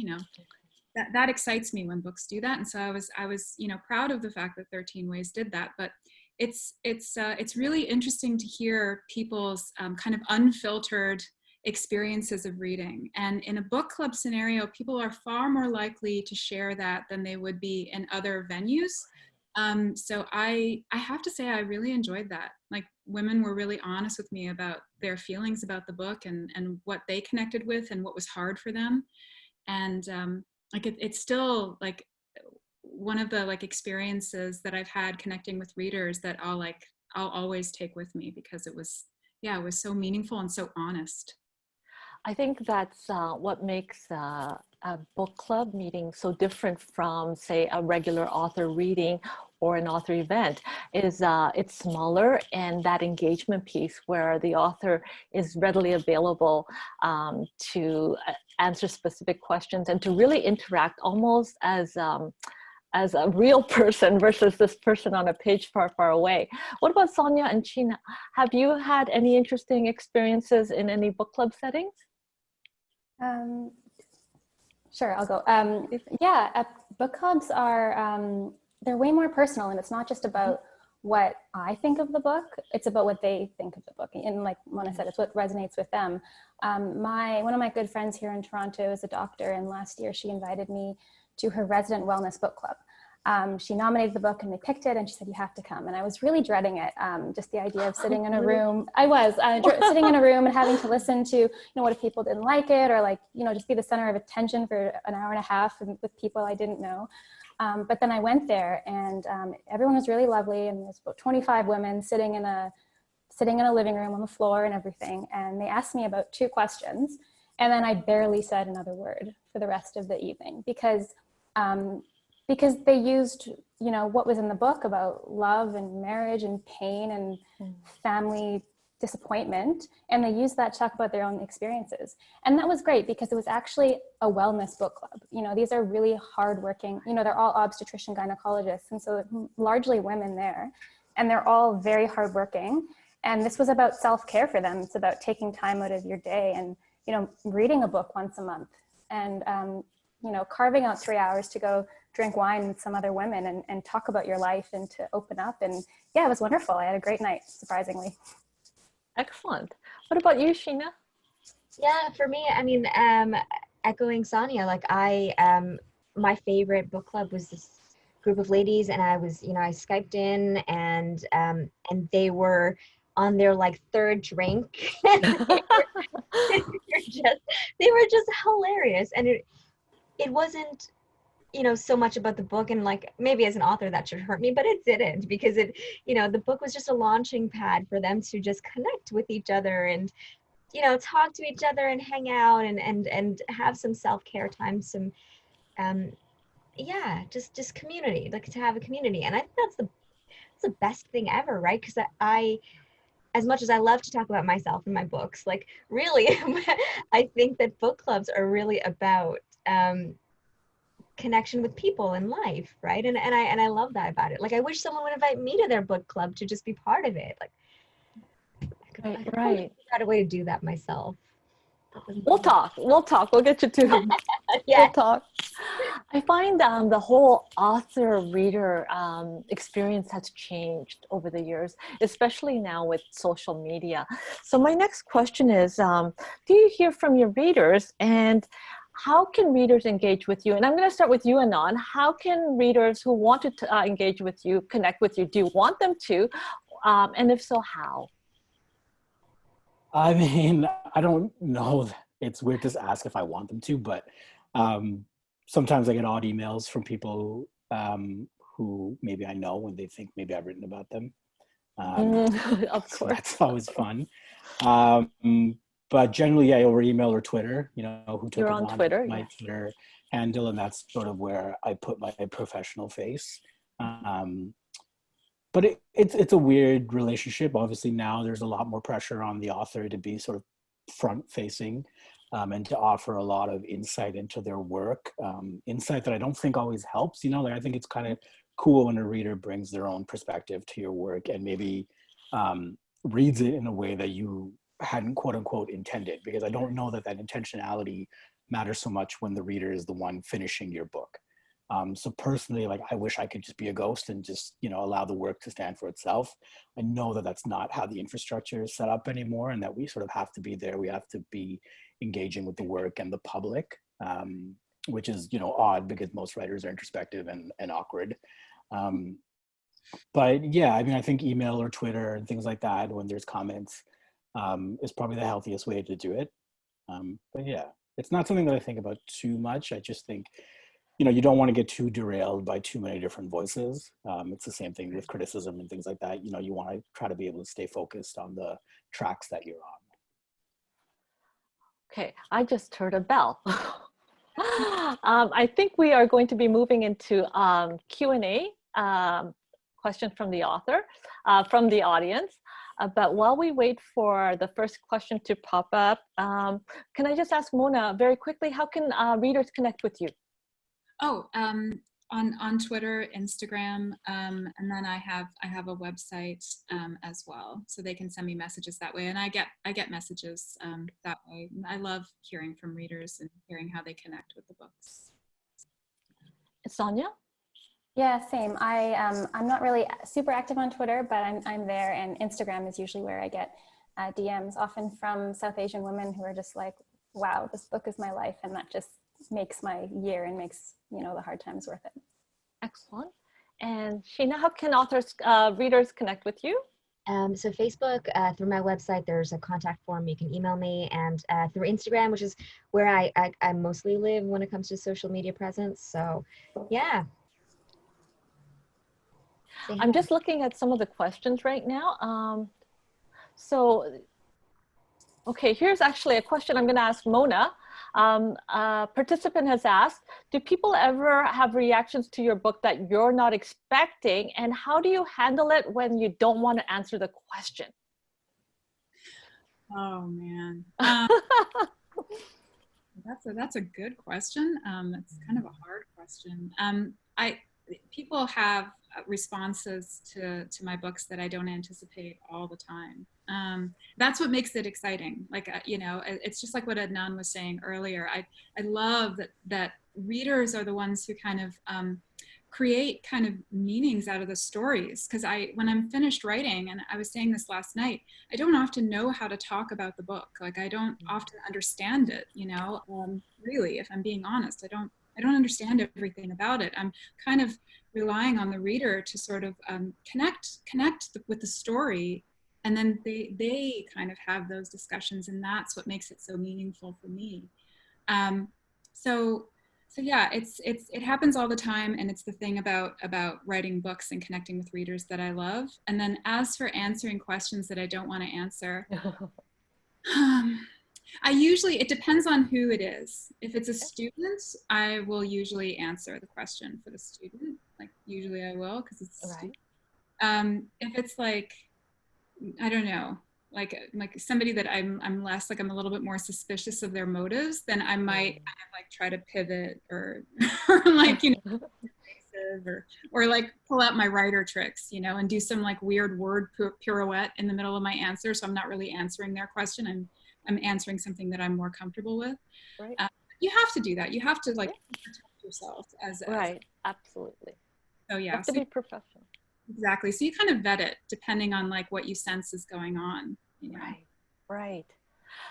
that excites me when books do that. And so I was proud of the fact that 13 Ways did that. But it's really interesting to hear people's kind of unfiltered experiences of reading. And in a book club scenario, people are far more likely to share that than they would be in other venues. So I have to say I really enjoyed that. Like, women were really honest with me about their feelings about the book and what they connected with and what was hard for them. And like it's still like one of the like experiences that I've had connecting with readers that I'll always take with me, because it was so meaningful and so honest. I think that's what makes a book club meeting so different from, say, a regular author reading, or an author event is it's smaller, and that engagement piece where the author is readily available to answer specific questions and to really interact almost as a real person versus this person on a page far, far away. What about Sonia and Sheena? Have you had any interesting experiences in any book club settings? Sure, I'll go. Yeah, book clubs are, they're way more personal, and it's not just about what I think of the book, it's about what they think of the book. And like Mona said, it's what resonates with them. One of my good friends here in Toronto is a doctor, and last year she invited me to her resident wellness book club. She nominated the book and they picked it, and she said, you have to come. And I was really dreading it. Just the idea of sitting in a room. I was sitting in a room and having to listen to, what if people didn't like it, or just be the center of attention for an hour and a half with people I didn't know. But then I went there, and everyone was really lovely. And there's about 25 women sitting in a living room on the floor and everything. And they asked me about 2 questions. And then I barely said another word for the rest of the evening because they used, what was in the book about love and marriage and pain and family disappointment. And they used that to talk about their own experiences. And that was great because it was actually a wellness book club. These are really hardworking, they're all obstetrician gynecologists. And so largely women there, and they're all very hardworking. And this was about self-care for them. It's about taking time out of your day and, reading a book once a month and, carving out 3 hours to go drink wine with some other women and talk about your life and to open up. And yeah, it was wonderful. I had a great night, surprisingly. Excellent. What about you, Sheena? Yeah, for me, echoing Sonia, my favorite book club was this group of ladies, and I was, I Skyped in, and they were on their 3rd drink. they were just hilarious, and it wasn't, so much about the book, and maybe as an author that should hurt me, but it didn't, because the book was just a launching pad for them to just connect with each other and, talk to each other and hang out and have some self-care time, some, just community, to have a community. And I think that's the best thing ever, right? Because I, as much as I love to talk about myself in my books, really, I think that book clubs are really about, connection with people in life, right? And I love that about it. I wish someone would invite me to their book club to just be part of it. I could probably figure out a way to do that myself. We'll talk. We'll get you to. Yeah. We'll talk. I find the whole author-reader experience has changed over the years, especially now with social media. So my next question is, do you hear from your readers, and how can readers engage with you? And I'm going to start with you, Anand. How can readers who want to engage with you, connect with you? Do you want them to? And if so, how? I don't know. It's weird to ask if I want them to, but sometimes I get odd emails from people who maybe I know when they think maybe I've written about them. Of course. So that's always fun. But generally, over email or Twitter, who took You're it on Twitter, my Twitter handle, and that's sort of where I put my professional face. But it's a weird relationship. Obviously, now there's a lot more pressure on the author to be sort of front-facing and to offer a lot of insight into their work. Insight that I don't think always helps. I think it's kind of cool when a reader brings their own perspective to your work and maybe reads it in a way that you hadn't quote unquote intended, because I don't know that intentionality matters so much when the reader is the one finishing your book. So personally, I wish I could just be a ghost and just, allow the work to stand for itself. I know that that's not how the infrastructure is set up anymore, and that we sort of have to be there. We have to be engaging with the work and the public, which is, odd because most writers are introspective and awkward. But yeah, I think email or Twitter and things like that, when there's comments, is probably the healthiest way to do it. But yeah, it's not something that I think about too much. I just think, you don't want to get too derailed by too many different voices. It's the same thing with criticism and things like that. You want to try to be able to stay focused on the tracks that you're on. Okay, I just heard a bell. I think we are going to be moving into Q&A. question from the author, from the audience. But while we wait for the first question to pop up, can I just ask Mona very quickly, how can readers connect with you? Oh, on Twitter, Instagram, and then I have a website as well, so they can send me messages that way, and I get messages that way. I love hearing from readers and hearing how they connect with the books. Sonia? Yeah, same. I'm not really super active on Twitter, but I'm there, and Instagram is usually where I get DMs, often from South Asian women who are just like, "Wow, this book is my life," and that just makes my year and makes the hard times worth it. Excellent. And Sheena, how can readers connect with you? So Facebook, through my website, there's a contact form. You can email me, and through Instagram, which is where I mostly live when it comes to social media presence. So, yeah. I'm just looking at some of the questions right now. Okay, here's actually a question I'm going to ask Mona. A participant has asked, do people ever have reactions to your book that you're not expecting? And how do you handle it when you don't want to answer the question? Oh, man. That's a good question. That's kind of a hard question. People have responses to my books that I don't anticipate all the time. That's what makes it exciting. Like, it's just like what Adnan was saying earlier. I love that readers are the ones who kind of create kind of meanings out of the stories. Because when I'm finished writing, and I was saying this last night, I don't often know how to talk about the book. Like, I don't often understand it, really, if I'm being honest. I don't understand everything about it. I'm kind of relying on the reader to sort of connect with the story, and then they kind of have those discussions, and that's what makes it so meaningful for me. So yeah, it happens all the time, and it's the thing about writing books and connecting with readers that I love. And then as for answering questions that I don't want to answer, it depends on who it is. If it's a student, I will usually answer the question for the student. Like, usually I will, because it's a student. If it's like, I don't know, like somebody that I'm less, like, I'm a little bit more suspicious of their motives, then I might kind of like try to pivot or like, or like pull out my writer tricks, and do some like weird word pirouette in the middle of my answer. So I'm not really answering their question. I'm answering something that I'm more comfortable with. Right. You have to do that. You have to like protect yourself as absolutely. So yeah, you have to be professional. Exactly. So you kind of vet it depending on like what you sense is going on. Right.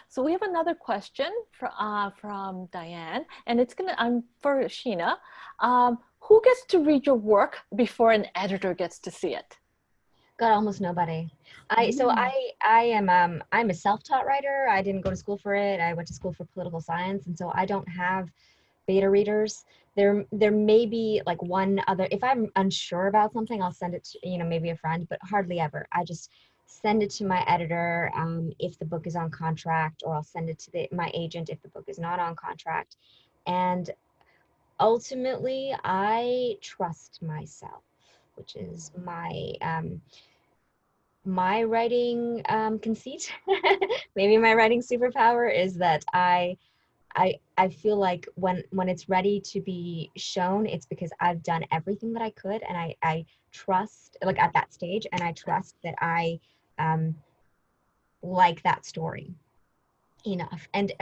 So we have another question from Diane, and it's for Sheena. Who gets to read your work before an editor gets to see it? God, almost nobody. I'm a self-taught writer. I didn't go to school for it. I went to school for political science, and so I don't have beta readers. There may be like one other. If I'm unsure about something, I'll send it to maybe a friend, but hardly ever. I just send it to my editor if the book is on contract, or I'll send it to my agent if the book is not on contract. And ultimately, I trust myself, which is my writing conceit. Maybe my writing superpower is that I feel like when it's ready to be shown, it's because I've done everything that I could, and I trust, like, at that stage, and I trust that I like that story enough. And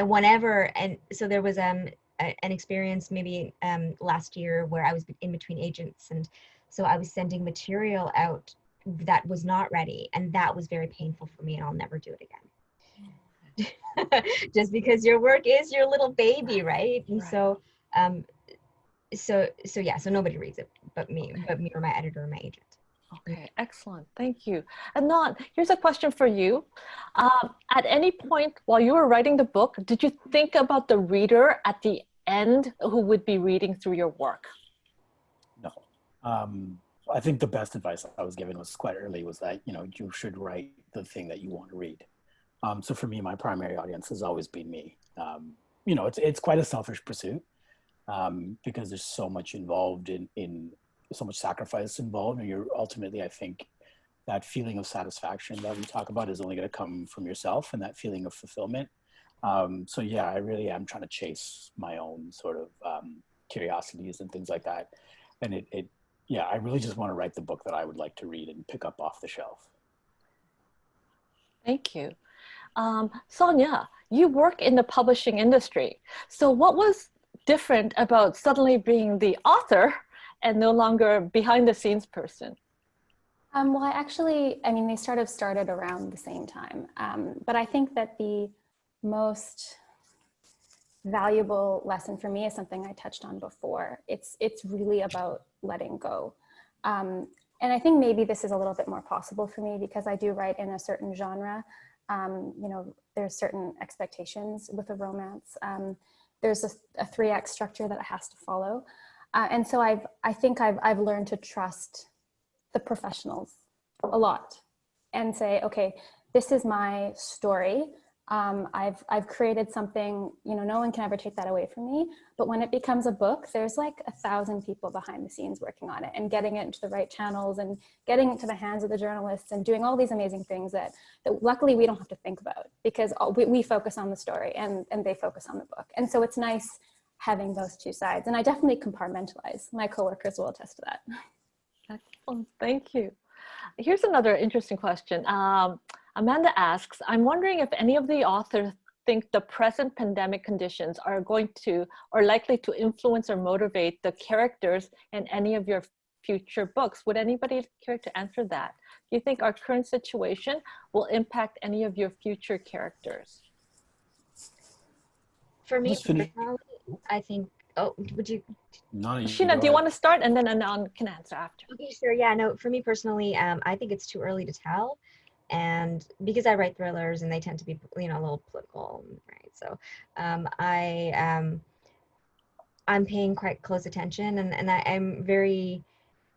so there was an experience maybe last year where I was in between agents, and so I was sending material out that was not ready, and that was very painful for me, and I'll never do it again. Just because your work is your little baby, right? And so nobody reads it but me or my editor or my agent. Okay, excellent. Thank you. Adnan, here's a question for you. At any point while you were writing the book, did you think about the reader at the end who would be reading through your work? No. I think the best advice I was given was quite early, was that, you should write the thing that you want to read. So for me, my primary audience has always been me. It's quite a selfish pursuit because there's so much involved in so much sacrifice involved, and you're ultimately, I think, that feeling of satisfaction that we talk about is only going to come from yourself, and that feeling of fulfillment. So yeah, I really am trying to chase my own sort of curiosities and things like that. And yeah, I really just want to write the book that I would like to read and pick up off the shelf. Thank you. Sonia, you work in the publishing industry. So what was different about suddenly being the author and no longer behind the scenes person? Well, I mean, they sort of started around the same time. But I think that the most valuable lesson for me is something I touched on before. It's really about letting go. And I think maybe this is a little bit more possible for me because I do write in a certain genre. You know, there's certain expectations with a romance. There's a 3-act structure that it has to follow. And so I think I've learned to trust the professionals a lot and say, okay, this is my story. I've created something, you know, no one can ever take that away from me. But when it becomes a book, there's like 1,000 people behind the scenes working on it and getting it into the right channels and getting it to the hands of the journalists and doing all these amazing things that luckily we don't have to think about because we focus on the story and they focus on the book. And so it's nice having those two sides. And I definitely compartmentalize. My coworkers will attest to that. Excellent, thank you. Here's another interesting question. Amanda asks, I'm wondering if any of the authors think the present pandemic conditions are going to or likely to influence or motivate the characters in any of your future books. Would anybody care to answer that? Do you think our current situation will impact any of your future characters? For me personally, I think, oh, would you? Sheena, do you want to start and then Anand can answer after? Okay, sure. Yeah, no, for me personally, I think it's too early to tell. And because I write thrillers and they tend to be, you know, a little political, right? So I'm paying quite close attention and I'm very,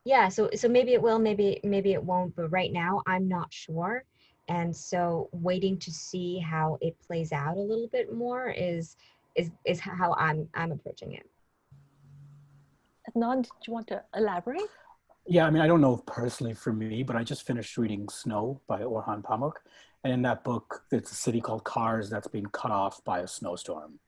yeah, so maybe it will, maybe it won't, but right now I'm not sure. And so waiting to see how it plays out a little bit more is how I'm approaching it. Adnan, did you want to elaborate? Yeah, I mean, I don't know personally for me, but I just finished reading Snow by Orhan Pamuk. And in that book, it's a city called Kars that's been cut off by a snowstorm.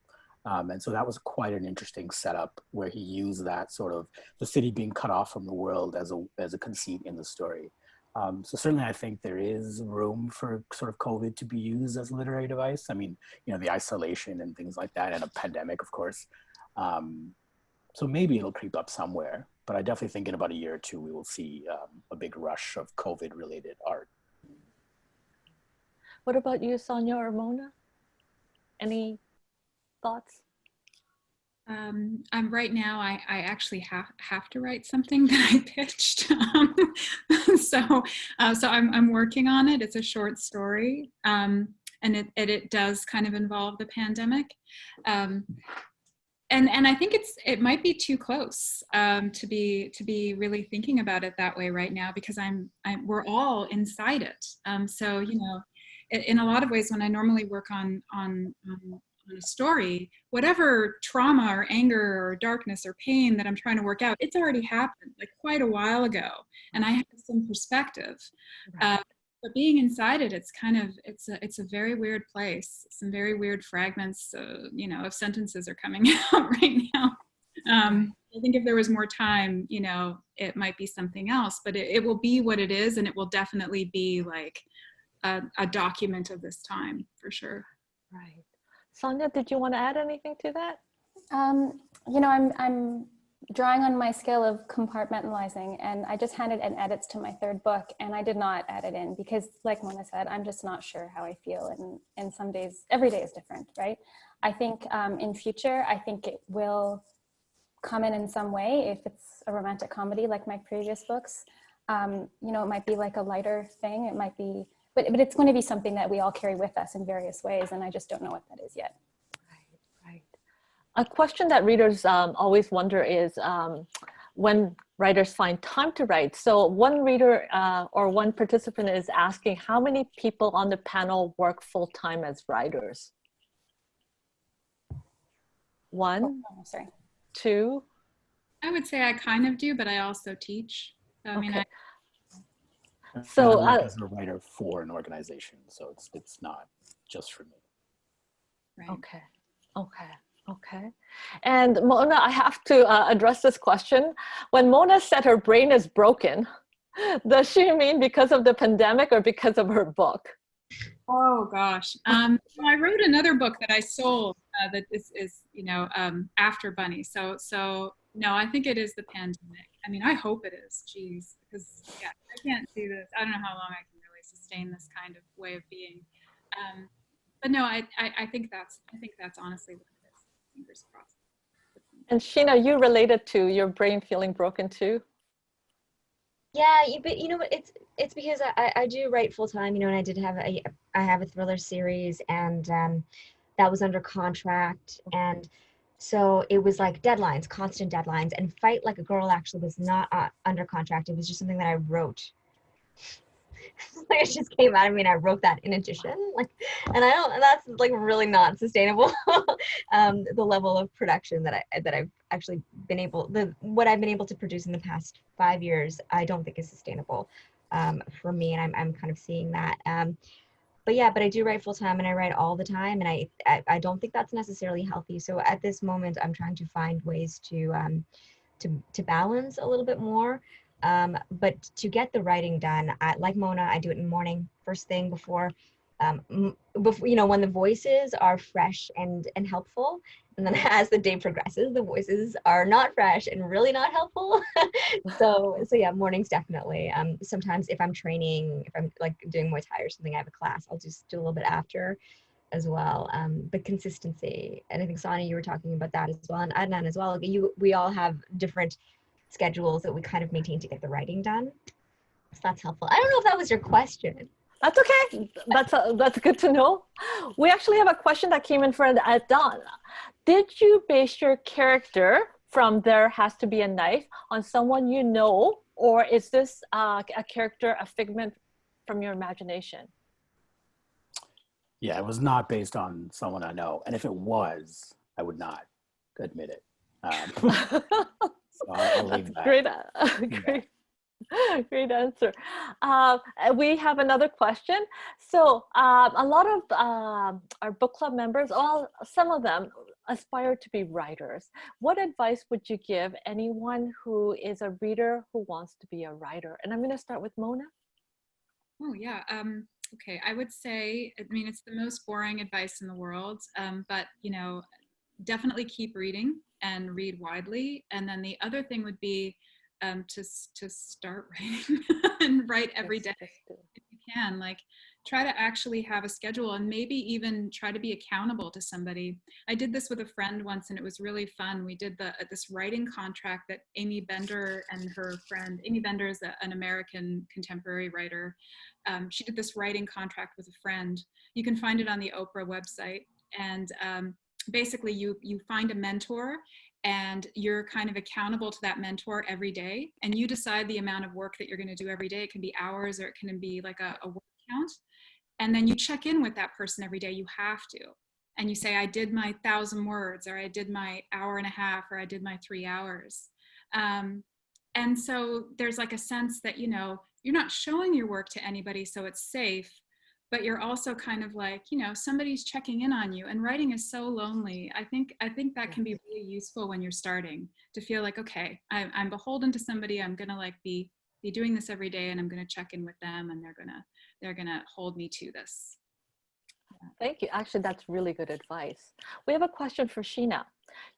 And so that was quite an interesting setup where he used that sort of the city being cut off from the world as a conceit in the story. So certainly I think there is room for sort of COVID to be used as a literary device. I mean, you know, the isolation and things like that and a pandemic, of course. So maybe it'll creep up somewhere, but I definitely think in about a year or two, we will see a big rush of COVID related art. What about you, Sonia or Mona? Any thoughts? I'm right now, I actually have to write something that I pitched. So I'm working on it. It's a short story. And it does kind of involve the pandemic. And I think it might be too close to be really thinking about it that way right now because we're all inside it. So you know, in a lot of ways, when I normally work on a story, whatever trauma or anger or darkness or pain that I'm trying to work out, it's already happened like quite a while ago, and I have some perspective. Right. But being inside it, it's kind of it's a very weird place. Some very weird fragments, you know, of sentences are coming out right now. I think if there was more time, you know, it might be something else. But it will be what it is, and it will definitely be like a document of this time for sure. Right. Sonia, did you want to add anything to that? You know, I'm drawing on my skill of compartmentalizing, and I just handed in edits to my 3rd book, and I did not add it in because, like Mona said, I'm just not sure how I feel, and some days, every day is different, right? I think in future, I think it will come in some way if it's a romantic comedy like my previous books. You know, it might be like a lighter thing. It might be, but it's going to be something that we all carry with us in various ways, and I just don't know what that is yet. Right. A question that readers always wonder is when writers find time to write. So one reader or one participant is asking how many people on the panel work full-time as writers? 1, Oh, sorry. 2. I would say I kind of do, but I also teach. I mean, Okay. And So, I work as a writer for an organization, so it's not just for me. right. okay, okay. And Mona, I have to address this question. When Mona said her brain is broken, does she mean because of the pandemic or because of her book? Oh gosh. Well, I wrote another book that I sold that is after Bunny. So no, I think it is the pandemic. I mean, I hope it is. Geez, because yeah, I can't see this. I don't know how long I can really sustain this kind of way of being. But no, I think that's honestly what it is. Fingers crossed. And Sheena, you related to your brain feeling broken too? Yeah, but you know what? It's because I do write full time, you know, and I have a thriller series, and that was under contract, and so it was like deadlines, constant deadlines, and Fight Like a Girl actually was not under contract. It was just something that I wrote. Like, it just came out of me, and I wrote that in addition. Like, and I don't. That's like really not sustainable. The level of production that I've actually been able, what I've been able to produce in the past 5 years, I don't think is sustainable for me, and I'm kind of seeing that. But yeah, but I do write full time, and I write all the time, and I don't think that's necessarily healthy. So at this moment, I'm trying to find ways to balance a little bit more. But to get the writing done, like Mona, I do it in the morning, first thing before, you know, when the voices are fresh and helpful. And then as the day progresses, the voices are not fresh and really not helpful. So yeah, mornings definitely. Sometimes if I'm training, if I'm like doing Muay Thai or something, I have a class, I'll just do a little bit after as well. But consistency, and I think Sonia, you were talking about that as well, and Adnan as well. We all have different schedules that we kind of maintain to get the writing done. So that's helpful. I don't know if that was your question. That's okay. That's good to know. We actually have a question that came in from Adnan. Did you base your character from There Has to Be a Knife on someone you know, or is this a character, a figment from your imagination? Yeah, it was not based on someone I know, and if it was, I would not admit it. So I'll leave that. Great, great. Great answer. We have another question. So a lot of our book club members, some of them aspire to be writers. What advice would you give anyone who is a reader who wants to be a writer? And I'm going to start with Mona. Oh yeah. Okay. I would say, I mean, it's the most boring advice in the world, but definitely keep reading and read widely. And then the other thing would be to start writing and write every day if you can. Like, try to actually have a schedule, and maybe even try to be accountable to somebody. I did this with a friend once, and it was really fun. We did this writing contract that Amy Bender and her friend, Amy Bender is an American contemporary writer. She did this writing contract with a friend. You can find it on the Oprah website. And basically you find a mentor, and you're kind of accountable to that mentor every day, and you decide the amount of work that you're going to do every day. It can be hours, or it can be like a word count. And then you check in with that person every day. You have to. And you say, I did my 1,000 words, or I did my hour and a half, or I did my 3 hours. And so there's like a sense that, you're not showing your work to anybody, so it's safe, but you're also kind of like, somebody's checking in on you. And writing is so lonely. I think that can be really useful when you're starting, to feel like, okay, I'm beholden to somebody. I'm going to like be doing this every day, and I'm going to check in with them, and they're going to hold me to this. Thank you. Actually, that's really good advice. We have a question for Sheena.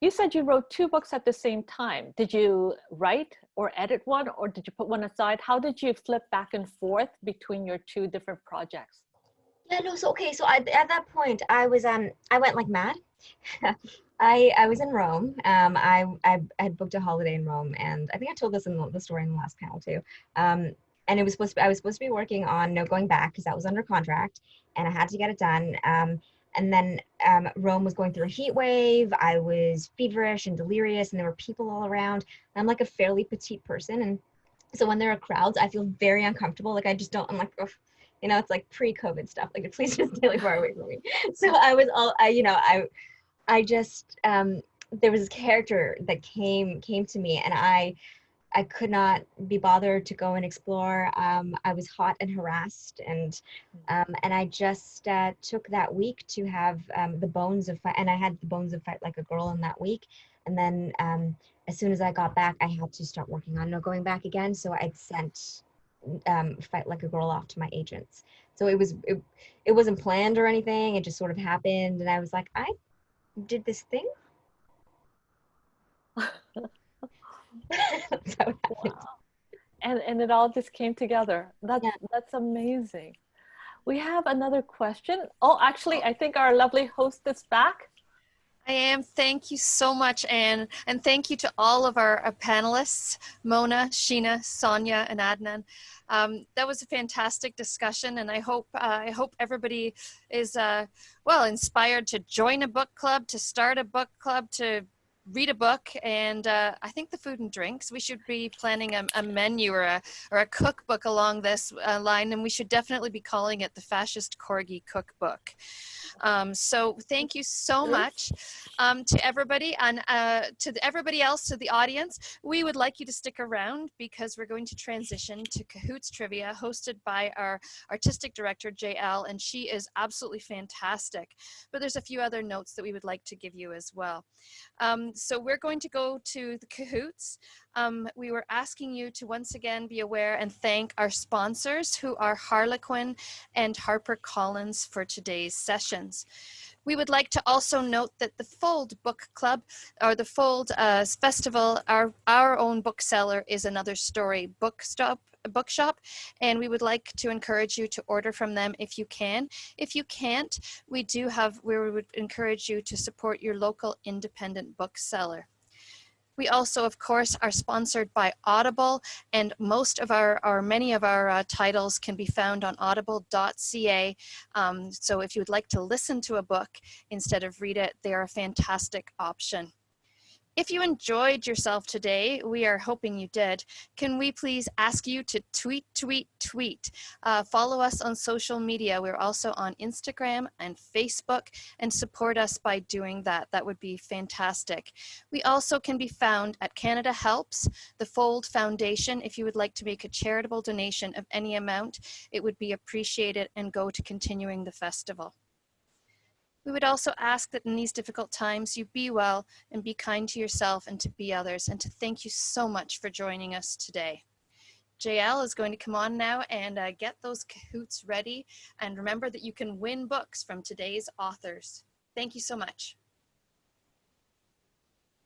You said you wrote 2 books at the same time. Did you write or edit one, or did you put one aside? How did you flip back and forth between your 2 different projects? Yeah, no, so okay, so at that point I went like mad. I was in Rome. I had booked a holiday in Rome, and I think I told this in the story in the last panel too. And I was supposed to be working on No Going Back, because that was under contract, and I had to get it done. And then Rome was going through a heat wave. I was feverish and delirious, and there were people all around. I'm like a fairly petite person, and so when there are crowds, I feel very uncomfortable. Like, I just don't. I'm like, ugh. It's like pre-COVID stuff. Like, please just stay like far away from me. So I was I just there was this character that came to me, and I could not be bothered to go and explore. I was hot and harassed, and I just took that week to have the bones of fight, and I had the bones of Fight Like a Girl in that week. And then as soon as I got back, I had to start working on going back again. So I'd sent Fight Like a Girl off to my agents. So it wasn't planned or anything. It just sort of happened, and I was like, I did this thing. That's how it happened. Wow. And it all just came together. Yeah. That's amazing. We have another question. Oh, actually, I think our lovely host is back. I am. Thank you so much, Anne. And thank you to all of our panelists, Mona, Sheena, Sonia, and Adnan. That was a fantastic discussion, and I hope everybody is, well, inspired to join a book club, to start a book club, to read a book. And I think the food and drinks, we should be planning a menu or a cookbook along this line, and we should definitely be calling it the Fascist Corgi Cookbook. So thank you so much to everybody, and to everybody else, to the audience. We would like you to stick around because we're going to transition to Cahoots Trivia, hosted by our artistic director, JL, and she is absolutely fantastic. But there's a few other notes that we would like to give you as well. So we're going to go to the Cahoots. We were asking you to once again be aware and thank our sponsors, who are Harlequin and HarperCollins, for today's sessions. We would like to also note that the Fold Book Club, or the Fold Festival, our own bookseller, is Another Story bookshop, and we would like to encourage you to order from them if you can. If you can't, we would encourage you to support your local independent bookseller. We also, of course, are sponsored by Audible, and many of our titles can be found on audible.ca. So if you would like to listen to a book instead of read it, they are a fantastic option. If you enjoyed yourself today, we are hoping you did, can we please ask you to tweet. Follow us on social media. We're also on Instagram and Facebook, and support us by doing that. That would be fantastic. We also can be found at Canada Helps, the Fold Foundation. If you would like to make a charitable donation of any amount, it would be appreciated and go to continuing the festival. We would also ask that in these difficult times, you be well and be kind to yourself and to be others, and to thank you so much for joining us today. JL is going to come on now and get those Cahoots ready. And remember that you can win books from today's authors. Thank you so much.